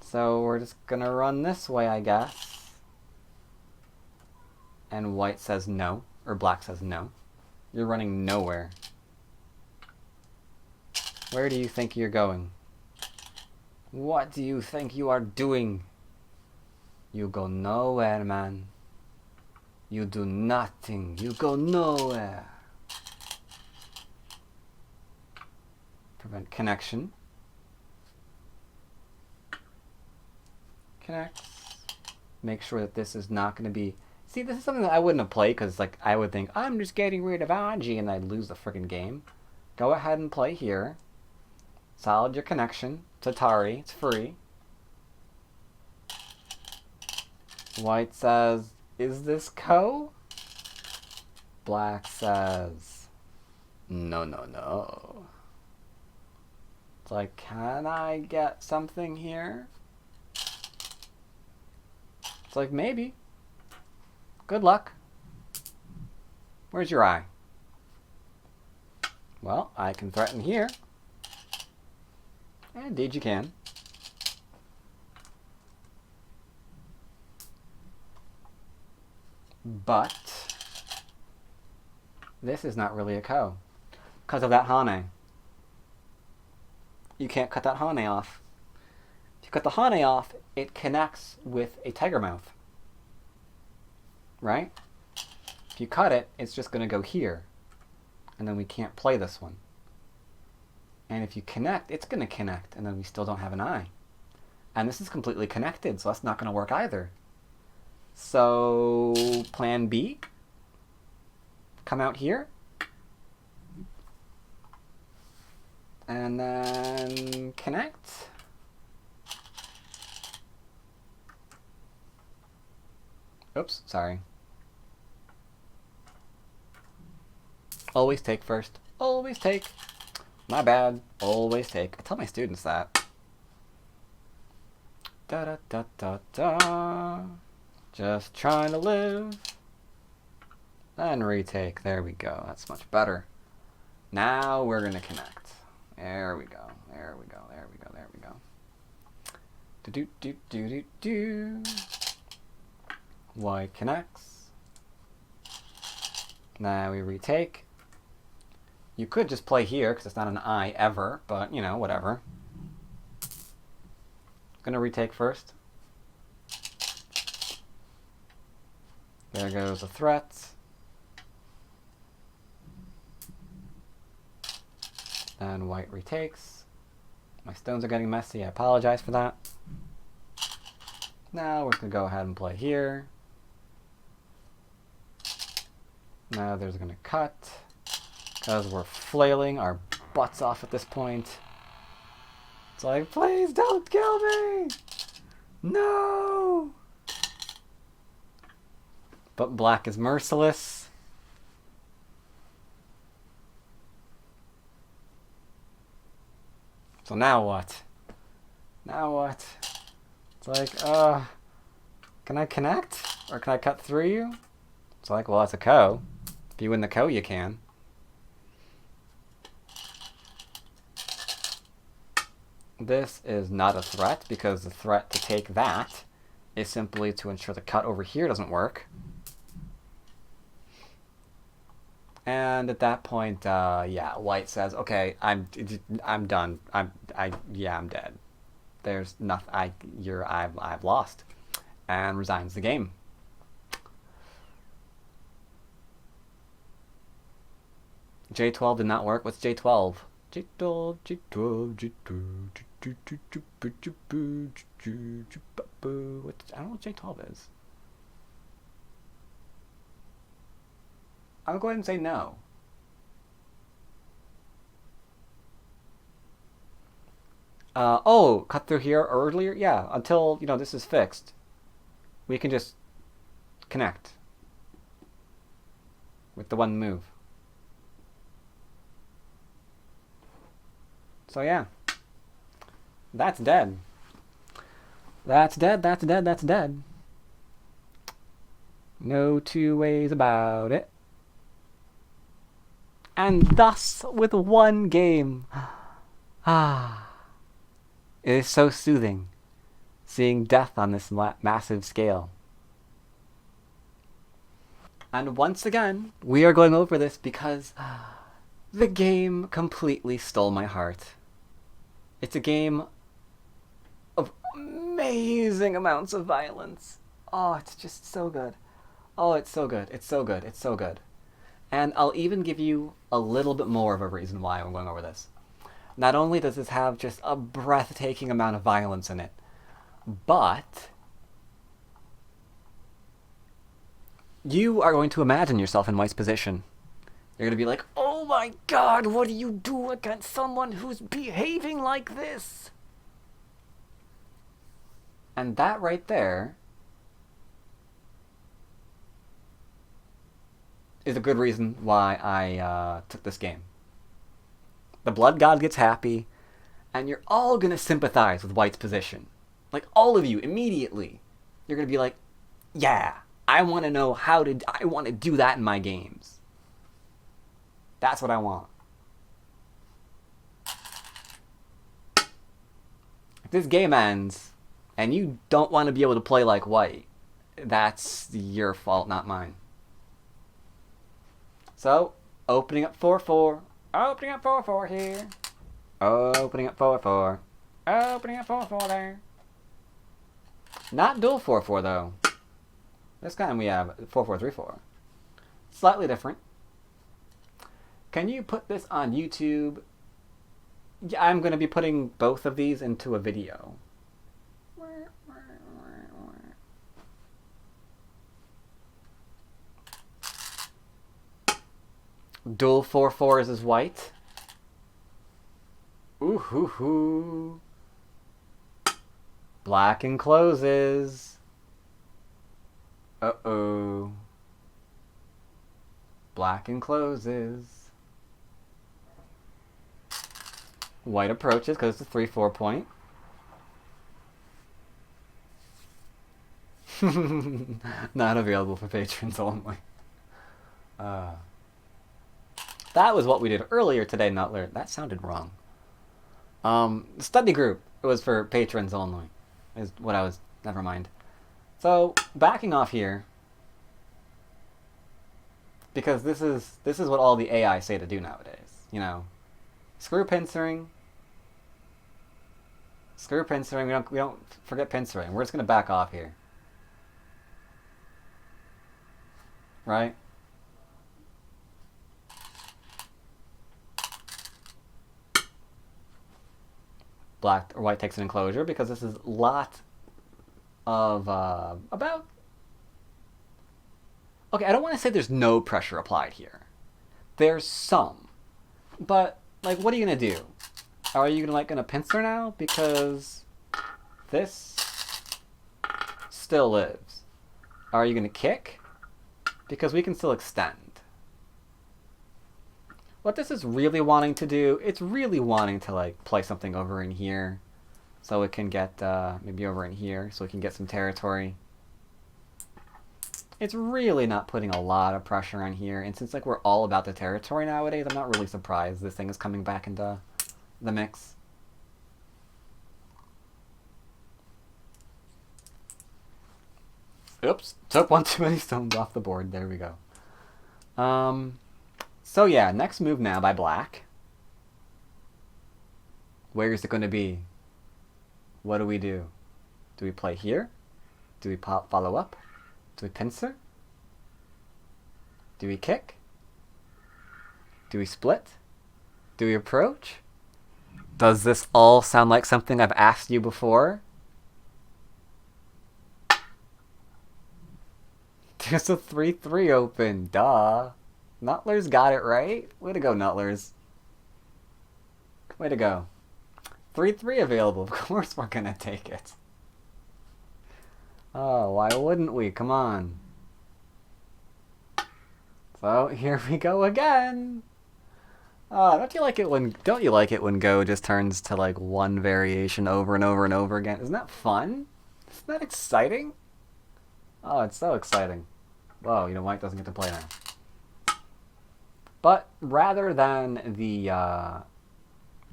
So we're just going to run this way, I guess. And white says no. Or black says no. You're running nowhere. Where do you think you're going? What do you think you are doing? You go nowhere, man. You do nothing. You go nowhere. Prevent connection. Connects. Make sure that this is not going to be... See, this is something that I wouldn't have played because like, I would think, I'm just getting rid of Aji and I'd lose the freaking game. Go ahead and play here. Solid your connection. It's Atari. It's free. White says, is this Ko? Black says, no. It's like, can I get something here? It's like, maybe. Good luck. Where's your eye? Well, I can threaten here. And indeed you can. But this is not really a Ko. Because of that Hane. You can't cut that Hane off. If you cut the Hane off, it connects with a tiger mouth. Right? If you cut it, it's just going to go here. And then we can't play this one. And if you connect, it's going to connect. And then we still don't have an eye. And this is completely connected, so that's not going to work either. So, plan B. Come out here. And then connect. Oops, sorry. Always take first. Always take. My bad. Always take. I tell my students that. Da da da da da. Just trying to live. And retake. There we go. That's much better. Now we're gonna connect. There we go. There we go. There we go. There we go. Do do do do do do. White connects. Now we retake. You could just play here because it's not an eye ever, but you know, whatever. Gonna retake first. There goes a threat. And white retakes. My stones are getting messy. I apologize for that. Now we're going to go ahead and play here. Now there's going to cut. Because we're flailing our butts off at this point. It's like, please don't kill me! No! But black is merciless. So now what? Now what? It's like, can I connect? Or can I cut through you? It's like, well, that's a ko. If you win the ko, you can. This is not a threat, because the threat to take that is simply to ensure the cut over here doesn't work. And at that point, yeah, white says, okay, I'm done. I'm dead. There's nothing. I've lost, and resigns the game. J12 did not work. What's J12? J12, J12, J12. I don't know what J12 is. I'll go ahead and say no. Oh, cut through here earlier? Yeah, until, you know, this is fixed. We can just connect with the one move. So yeah, that's dead. That's dead, that's dead, that's dead. No two ways about it. And thus, with one game, it is so soothing seeing death on this massive scale. And once again, we are going over this because the game completely stole my heart. It's a game of amazing amounts of violence. Oh, it's just so good. Oh, it's so good. It's so good. It's so good. And I'll even give you a little bit more of a reason why I'm going over this. Not only does this have just a breathtaking amount of violence in it, but you are going to imagine yourself in White's position. You're going to be like, oh my god, what do you do against someone who's behaving like this? And that right there is a good reason why I took this game. The Blood God gets happy, and you're all going to sympathize with White's position. Like, all of you, immediately. You're going to be like, yeah, I want to know I want to do that in my games. That's what I want. If this game ends, and you don't want to be able to play like White, that's your fault, not mine. So, opening up 4-4. Opening up 4-4 here. Opening up 4-4. Opening up 4-4 there. Not dual 4-4 though. This time we have 4-4-3-4. Slightly different. Can you put this on YouTube? Yeah, I'm going to be putting both of these into a video. Dual 4/4s is white. Ooh hoo hoo. Black and closes. Uh-oh. Black and closes. White approaches because it's a 3/4 point. Not available for patrons only. That was what we did earlier today, not learned. That sounded wrong. Study group was for patrons only. Is what I was. Never mind. So backing off here, because this is what all the AI say to do nowadays. You know, screw pincering. Screw pincering. We don't forget pincering. We're just gonna back off here, right? Black or white takes an enclosure because this is a lot of about. Okay, I don't want to say there's no pressure applied here. There's some, but like, what are you gonna do? Are you gonna pincer now because this still lives? Are you gonna kick because we can still extend? What this is really wanting to do, it's really wanting to like play something over in here so it can get maybe over in here so it can get some territory. It's really not putting a lot of pressure on here, and since like we're all about the territory nowadays, I'm not really surprised this thing is coming back into the mix. Oops, took one too many stones off the board. There we go. So yeah, next move now by black. Where is it going to be? What do we do? Do we play here? Do we follow up? Do we pincer? Do we kick? Do we split? Do we approach? Does this all sound like something I've asked you before? There's a 3/3 open, duh. Nutlers got it right. Way to go, Nutlers. Way to go. 3/3 available. Of course we're gonna take it. Oh, why wouldn't we? Come on. So here we go again. Oh, don't you like it when Go just turns to like one variation over and over and over again? Isn't that fun? Isn't that exciting? Oh, it's so exciting. Whoa, you know, White doesn't get to play now. But rather than the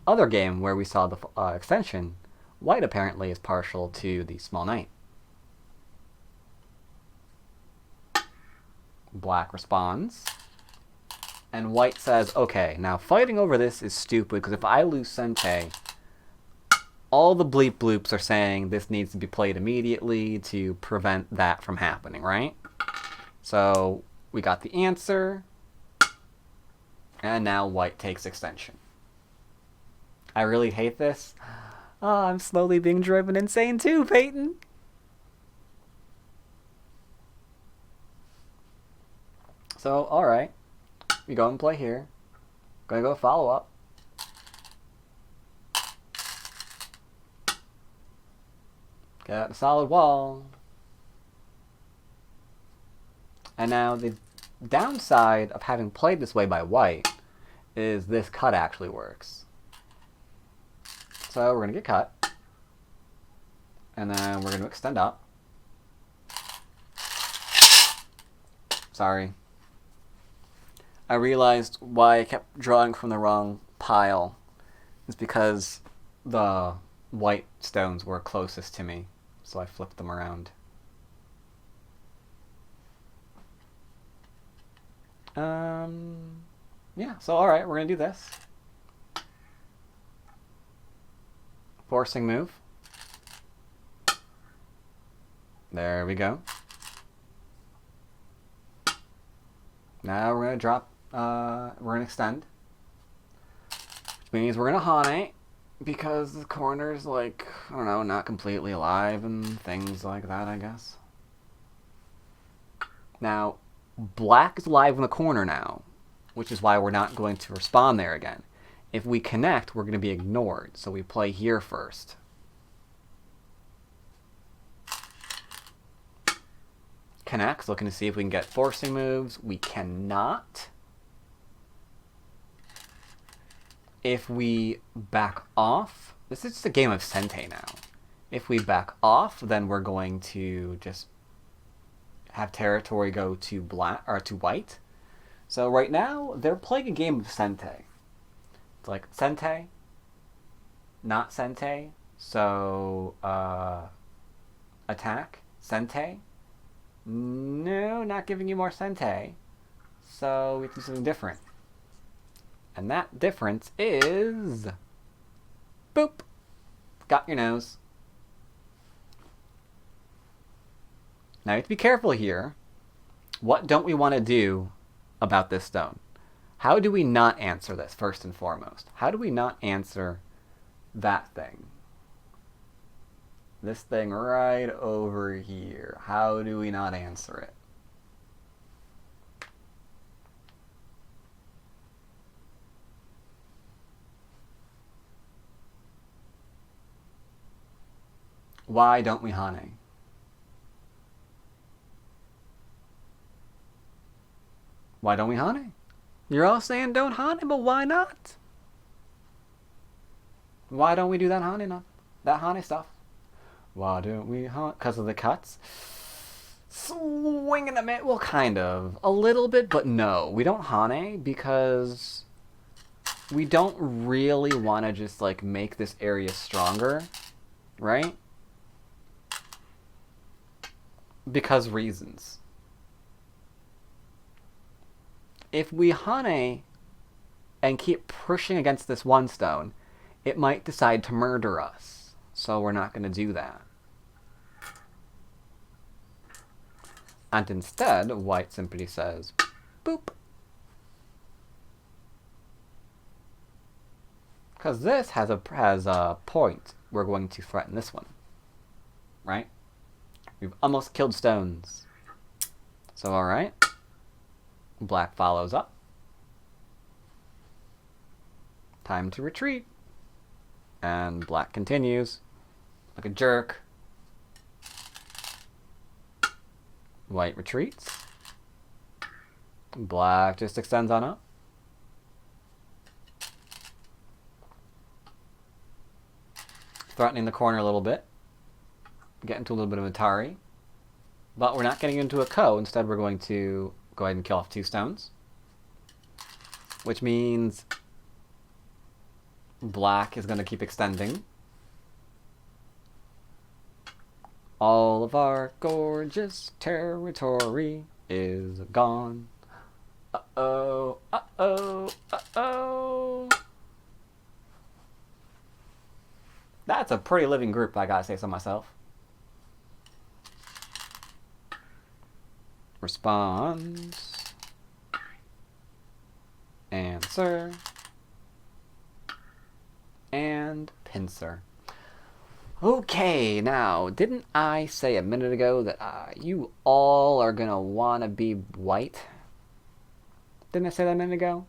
other game where we saw the extension, White apparently is partial to the small knight. Black responds. And White says, okay, now fighting over this is stupid because if I lose Sente, all the bleep bloops are saying this needs to be played immediately to prevent that from happening, right? So we got the answer. And now White takes extension. I really hate this. Oh, I'm slowly being driven insane too, Peyton. So, alright. We go and play here. Gonna go follow up. Got a solid wall. And now the downside of having played this way by White is this cut actually works. So we're going to get cut. And then we're going to extend up. Sorry. I realized why I kept drawing from the wrong pile. It's because the white stones were closest to me. So I flipped them around. Yeah, so alright, we're going to do this. Forcing move. There we go. Now we're going to drop, we're going to extend. Which means we're going to Hane, because the corner's like, I don't know, not completely alive and things like that, I guess. Now, black is alive in the corner now, which is why we're not going to respawn there again. If we connect, we're going to be ignored, so we play here first. Connects, looking to see if we can get forcing moves. We cannot. If we back off, this is just a game of Sente now. If we back off, then we're going to just have territory go to black or to white. So right now they're playing a game of Sente. It's like Sente, not Sente. So attack, Sente. No, not giving you more Sente. So we can do something different. And that difference is... boop! Got your nose. Now you have to be careful here. What don't we want to do about this stone? How do we not answer this, first and foremost? How do we not answer that thing? This thing right over here. How do we not answer it? Why don't we Hane? Why don't we Hane? You're all saying don't Hane, but why not? Why don't we do that Hane stuff? Why don't we Hane? Because of the cuts? Swinging a bit. Well, kind of. A little bit, but no. We don't Hane because we don't really want to just like make this area stronger, right? Because reasons. If we Hane and keep pushing against this one stone, it might decide to murder us. So we're not going to do that. And instead, white simply says, boop. Because this has a point, we're going to threaten this one. Right? We've almost killed stones. So alright. Black follows up. Time to retreat. And black continues. Like a jerk. White retreats. Black just extends on up. Threatening the corner a little bit. Get into a little bit of Atari. But we're not getting into a Ko. Instead, we're going to go ahead and kill off 2 stones. Which means black is going to keep extending. All of our gorgeous territory is gone. Uh-oh, uh-oh, uh-oh. That's a pretty living group, I gotta say so myself. Responds. Answer. And pincer. Okay, now, didn't I say a minute ago that you all are gonna wanna be white? Didn't I say that a minute ago?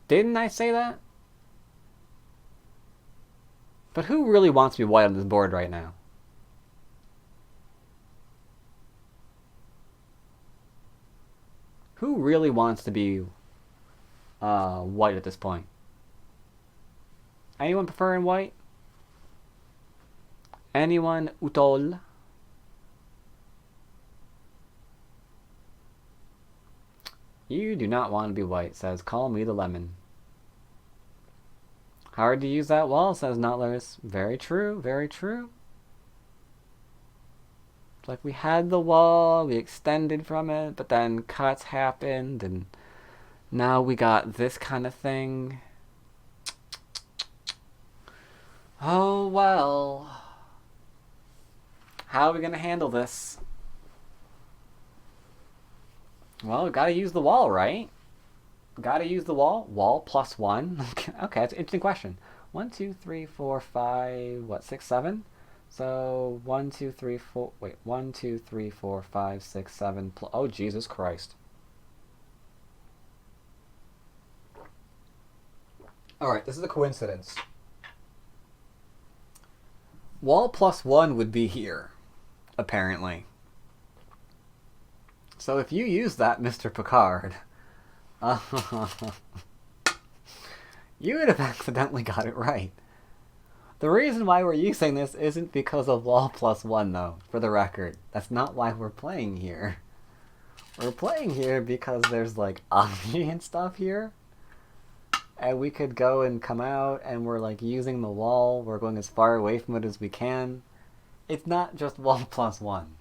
Didn't I say that? But who really wants to be white on this board right now? Who really wants to be white at this point? Anyone preferring white? Anyone utol? You do not want to be white, says call me the lemon. Hard to use that wall, says Nutlers. Very true, very true. It's like we had the wall, we extended from it, but then cuts happened, and now we got this kind of thing. Oh well. How are we gonna handle this? Well, we gotta use the wall, right? Gotta use the wall. Wall plus one. Okay, that's an interesting question. 1, 2, 3, 4, 5, what, 6, 7? So 1, 2, 3, 4. Wait, 1, 2, 3, 4, 5, 6, 7. Oh, Jesus Christ. Alright, this is a coincidence. Wall plus one would be here, apparently. So if you use that, Mr. Picard, you would have accidentally got it right. The reason why we're using this isn't because of wall plus one, though, for the record. That's not why we're playing here. We're playing here because there's, like, Omni and stuff here. And we could go and come out, and we're, like, using the wall. We're going as far away from it as we can. It's not just wall plus one.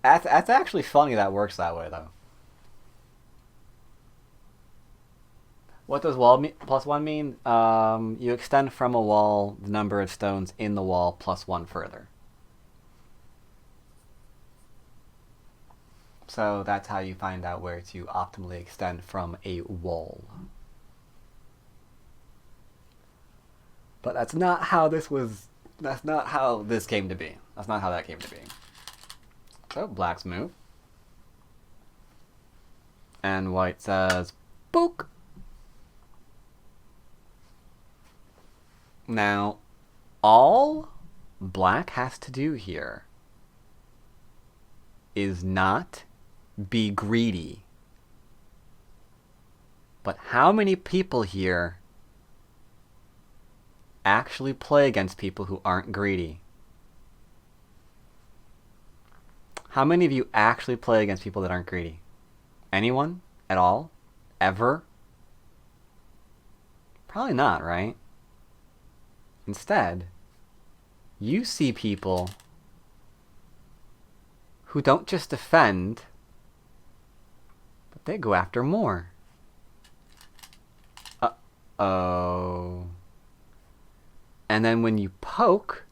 That's actually funny that works that way, though. What does wall plus one mean? You extend from a wall the number of stones in the wall plus one further. So that's how you find out where to optimally extend from a wall. But that's not how this was. That's not how this came to be. That's not how that came to be. So black's move. And white says, "Book." Now, all black has to do here is not be greedy. But how many people here actually play against people who aren't greedy? How many of you actually play against people that aren't greedy? Anyone? At all? Ever? Probably not, right? Instead, you see people who don't just defend, but they go after more. Uh-oh. And then when you poke,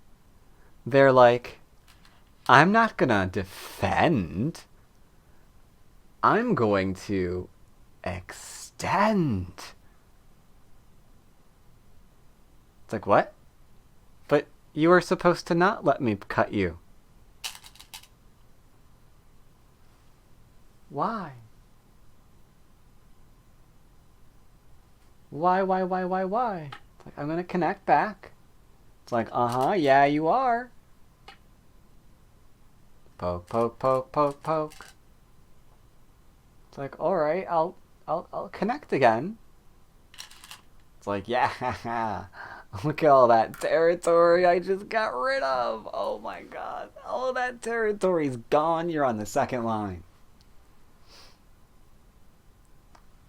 they're like, I'm not gonna defend. I'm going to extend. It's like, what? But you were supposed to not let me cut you. Why? Why? It's like, I'm gonna connect back. It's like, yeah, you are. Poke, poke, poke, poke, poke. It's like, alright, I'll connect again. It's like, yeah, look at all that territory I just got rid of. Oh my god, all that territory's gone. You're on the second line.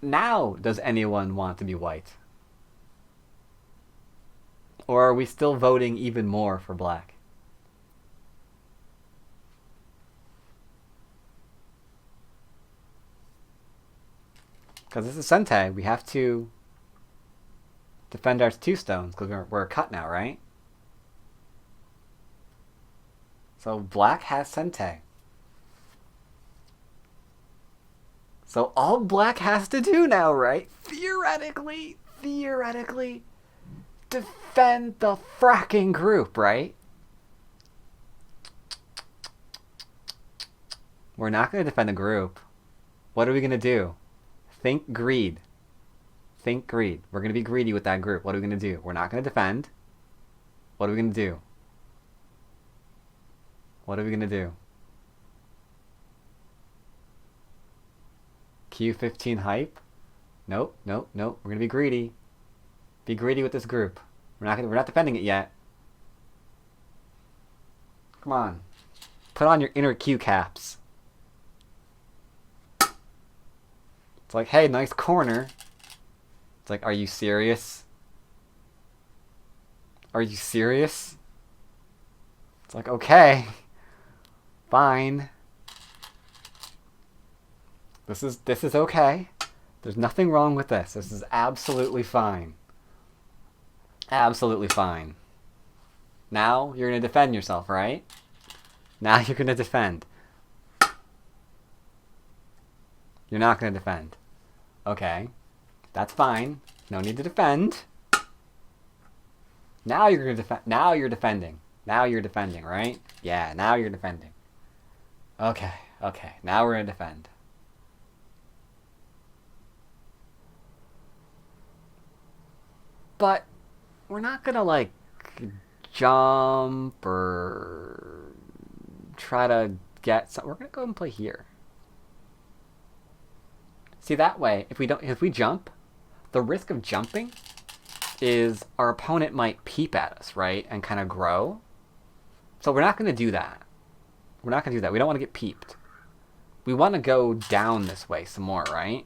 Now, does anyone want to be white? Or are we still voting even more for black? Because this is Sentai, we have to defend our 2 stones, because we're cut now, right? So black has Sentai. So all black has to do now, right? Theoretically, defend the fracking group, right? We're not going to defend the group. What are we going to do? Think greed. Think greed. We're going to be greedy with that group. What are we going to do? We're not going to defend. What are we going to do? What are we going to do? Q15 hype? Nope. We're going to be greedy. Be greedy with this group. We're not defending it yet. Come on. Put on your inner Q caps. It's like, hey, nice corner. It's like, are you serious? Are you serious? It's like, okay. Fine. This is okay. There's nothing wrong with this. This is absolutely fine. Absolutely fine. Now you're going to defend yourself, right? Now you're going to defend. You're not going to defend. Okay. That's fine. No need to defend. Now you're going to defend. Now you're defending. Now you're defending, right? Yeah, now you're defending. Okay. Okay. Now we're going to defend. But we're not going to, like, jump or try to get some. We're going to go and play here. See, that way, if we jump, the risk of jumping is our opponent might peep at us, right? And kind of grow. So we're not going to do that. We're not going to do that. We don't want to get peeped. We want to go down this way some more, right?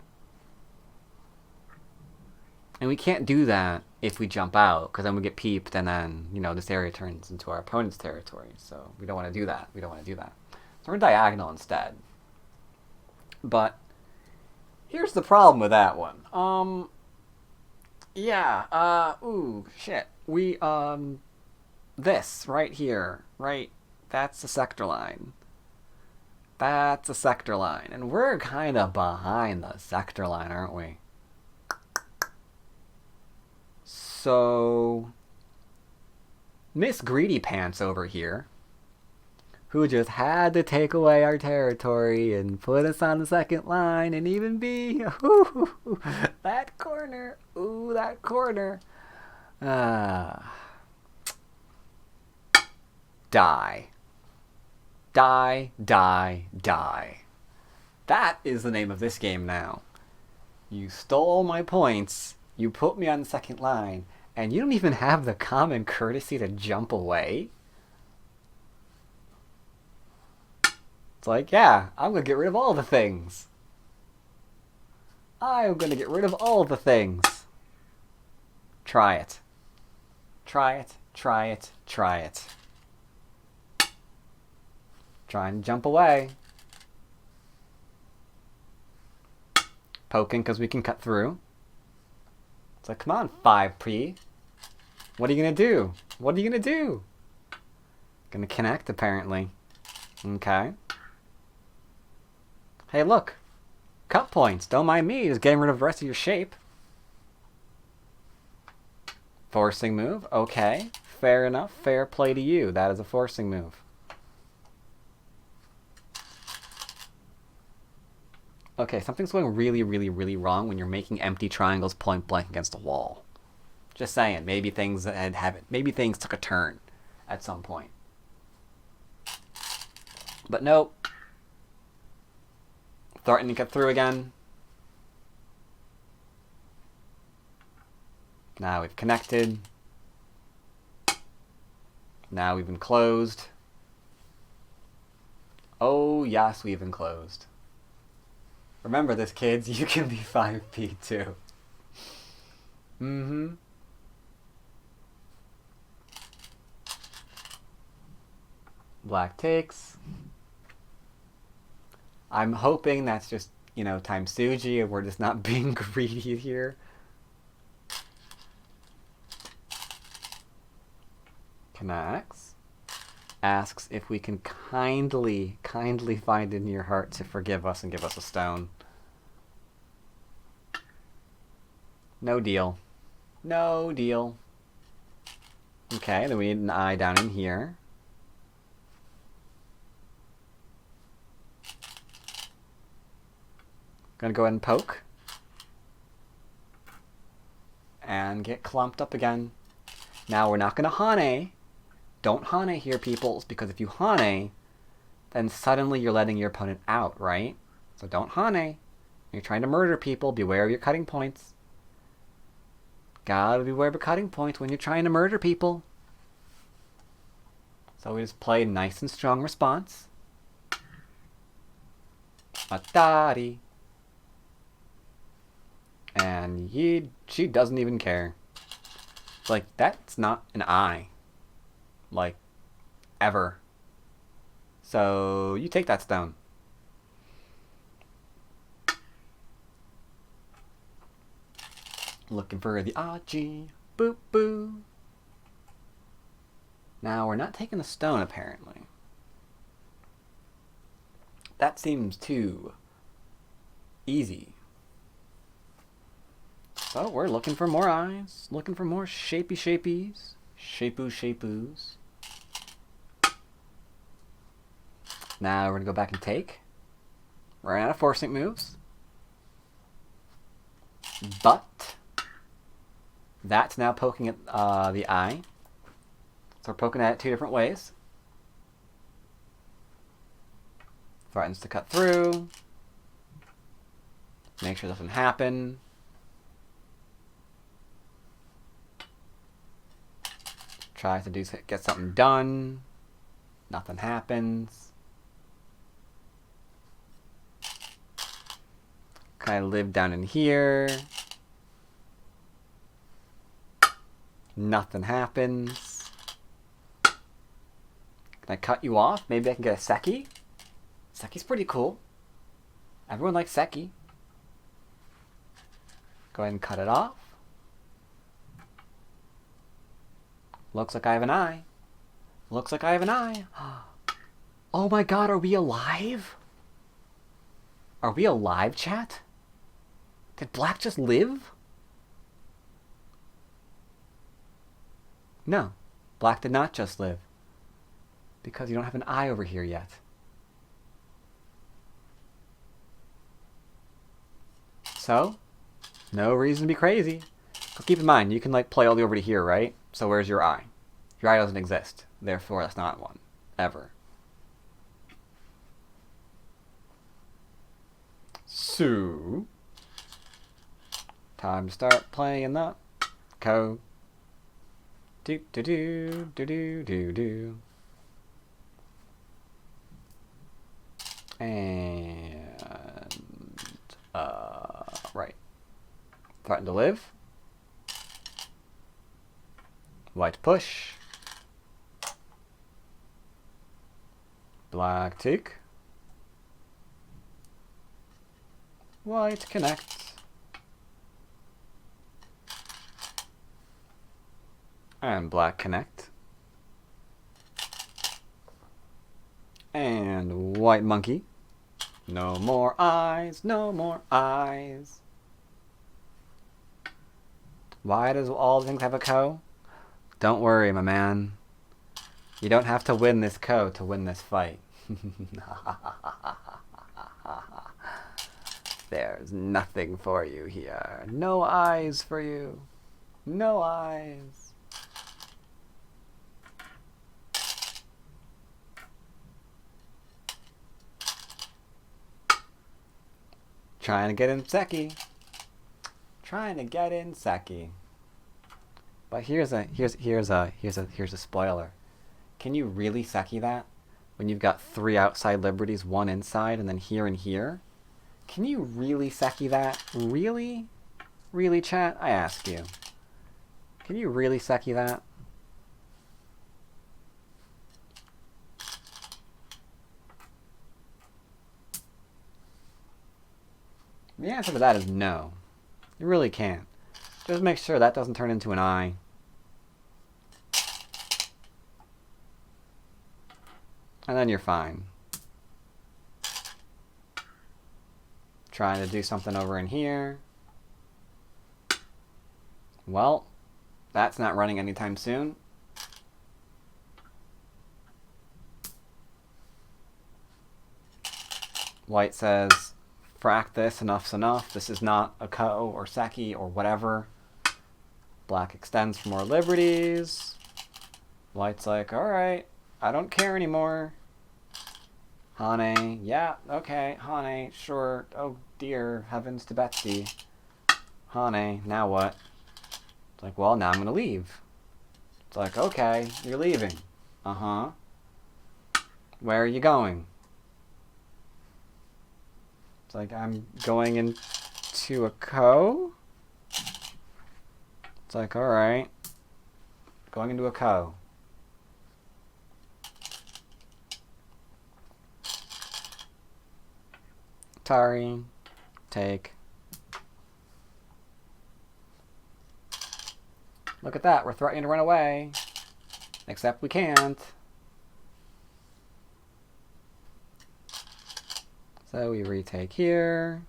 And we can't do that if we jump out, because then we get peeped, and then, this area turns into our opponent's territory. So we don't want to do that. We don't want to do that. So we're diagonal instead. But here's the problem with that one. Ooh, shit. We, this right here, right? That's the sector line. That's a sector line. And we're kind of behind the sector line, aren't we? So, Miss Greedy Pants over here, who just had to take away our territory and put us on the second line and even be, ooh, that corner, ooh, that corner. Die. Die, die, die. That is the name of this game now. You stole my points, you put me on the second line, and you don't even have the common courtesy to jump away? It's like, yeah, I'm gonna get rid of all the things. I'm gonna get rid of all the things. Try it. Try it, try it, try it. Trying to jump away. Poking because we can cut through. It's like, come on, 5P. What are you going to do? What are you going to do? Going to connect, apparently. Okay. Hey, look. Cut points. Don't mind me. Just getting rid of the rest of your shape. Forcing move. Okay. Fair enough. Fair play to you. That is a forcing move. Okay, something's going really, really, really wrong when you're making empty triangles point blank against a wall. Just saying, maybe things maybe things took a turn at some point. But nope. Threatening to cut through again. Now we've connected. Now we've enclosed. Oh yes, we've enclosed. Remember this, kids. You can be 5P too. Mm-hmm. Black takes. I'm hoping that's just, time Suji and we're just not being greedy here. Connects. Asks if we can kindly find in your heart to forgive us and give us a stone. No deal. No deal. Okay, then we need an eye down in here. Gonna go ahead and poke. And get clumped up again. Now we're not gonna Hane. Don't Hane here, peoples, because if you Hane, then suddenly you're letting your opponent out, right? So don't Hane. You're trying to murder people. Beware of your cutting points. Gotta beware of cutting points when you're trying to murder people. So we just play nice and strong response. Atari. And she doesn't even care. Like, that's not an eye. Like, ever. So, you take that stone. Looking for the Aji. Boop boo. Now, we're not taking the stone, apparently. That seems too easy. So, we're looking for more eyes. Looking for more shapy shapies. Shapoos. Now, we're going to go back and take. We're out of forcing moves. But that's now poking at the eye. So we're poking at it two different ways. Threatens to cut through. Make sure it doesn't happen. Tries to get something done. Nothing happens. Kind of live down in here. Nothing happens. Can I cut you off? Maybe I can get a Seki? Seki's pretty cool. Everyone likes Seki. Go ahead and cut it off. Looks like I have an eye. Looks like I have an eye. Oh my god, are we alive? Are we alive, chat? Did Black just live? No, Black did not just live. Because you don't have an eye over here yet. So, no reason to be crazy. But keep in mind, you can play all the way over to here, right? So where's your eye? Your eye doesn't exist. Therefore, that's not one. Ever. So, time to start playing the code. Do do do do do do do. And right. Threaten to live. White push. Black take. White connect. And black connect. And white monkey. No more eyes, no more eyes. Why does all things have a ko? Don't worry, my man. You don't have to win this ko to win this fight. There's nothing for you here. No eyes for you. No eyes. Trying to get in Seki. Trying to get in Seki. But here's a spoiler. Can you really Seki that? When you've got 3 outside liberties, 1 inside, and then here and here? Can you really Seki that? Really? Really, chat? I ask you. Can you really Seki that? The answer to that is no. You really can't. Just make sure that doesn't turn into an eye. And then you're fine. Trying to do something over in here. Well, that's not running anytime soon. White says, frack this, enough's enough. This is not a ko or Seki or whatever. Black extends for more liberties. White's like, alright, I don't care anymore. Hane, yeah, okay, Hane, sure. Oh dear, heavens to Betsy. Hane, now what? It's like, well, now I'm gonna leave. It's like, okay, you're leaving. Uh-huh. Where are you going? It's like, I'm going into a ko? It's like, alright. Going into a ko. Tari. Take. Look at that, we're threatening to run away. Except we can't. So we retake here.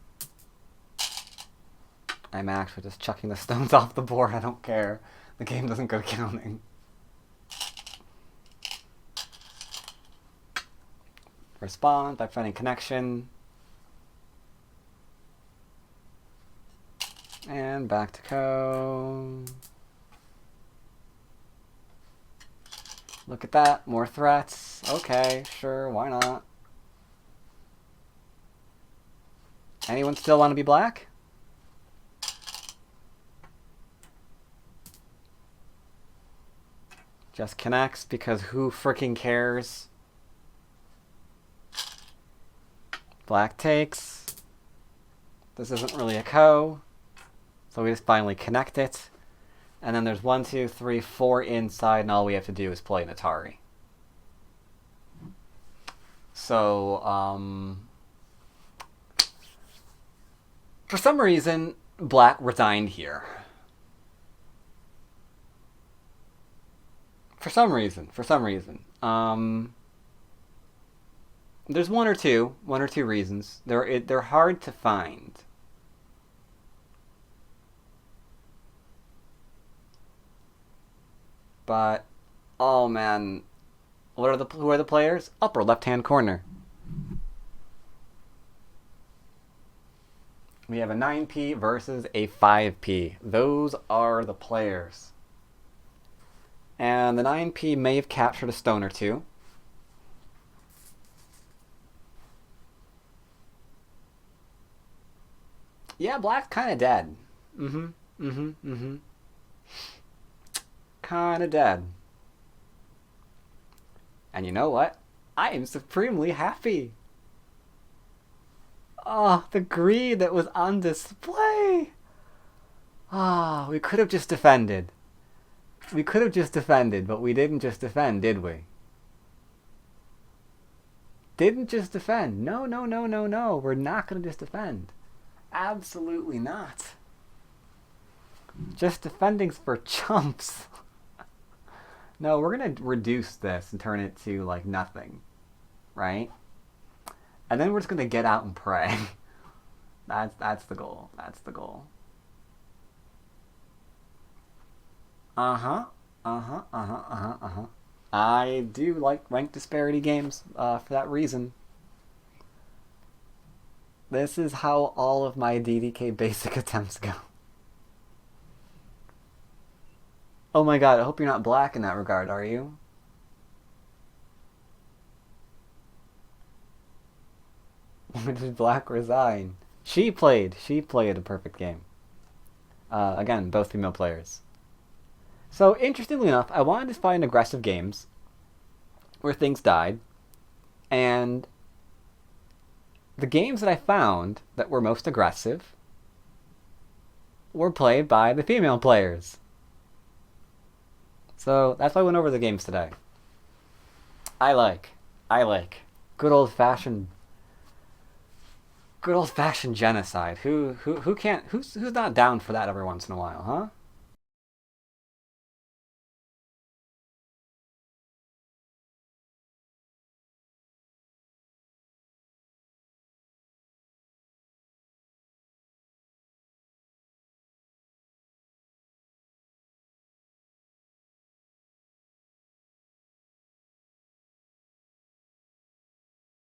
I'm actually just chucking the stones off the board. I don't care. The game doesn't go counting. Respond by finding connection. And back to Ko. Look at that. More threats. Okay, sure, why not? Anyone still want to be black? Just connects because who freaking cares? Black takes. This isn't really a Ko. So we just finally connect it. And then there's 1, 2, 3, 4 inside, and all we have to do is play an Atari. So, for some reason, black resigned here. For some reason. There's one or two reasons. They're hard to find. But, oh man, who are the players? Upper left-hand corner. We have a 9p versus a 5p. Those are the players. And the 9p may have captured a stone or two. Yeah, black's kind of dead. Kind of dead. And you know what? I am supremely happy. Oh, the greed that was on display. Ah, we could have just defended. But we didn't just defend, did we? Didn't just defend. No. We're not going to just defend. Absolutely not. Just defending's for chumps. No, we're going to reduce this and turn it to, like, nothing. Right? And then we're just going to get out and pray. That's the goal. I do like ranked disparity games for that reason. This is how all of my DDK basic attempts go. Oh my god, I hope you're not black in that regard, are you? When did black resign? She played a perfect game. Again, both female players. So, interestingly enough, I wanted to find aggressive games where things died, and the games that I found that were most aggressive were played by the female players. So, that's why I went over the games today. I like good old-fashioned genocide. Who's not down for that every once in a while, huh?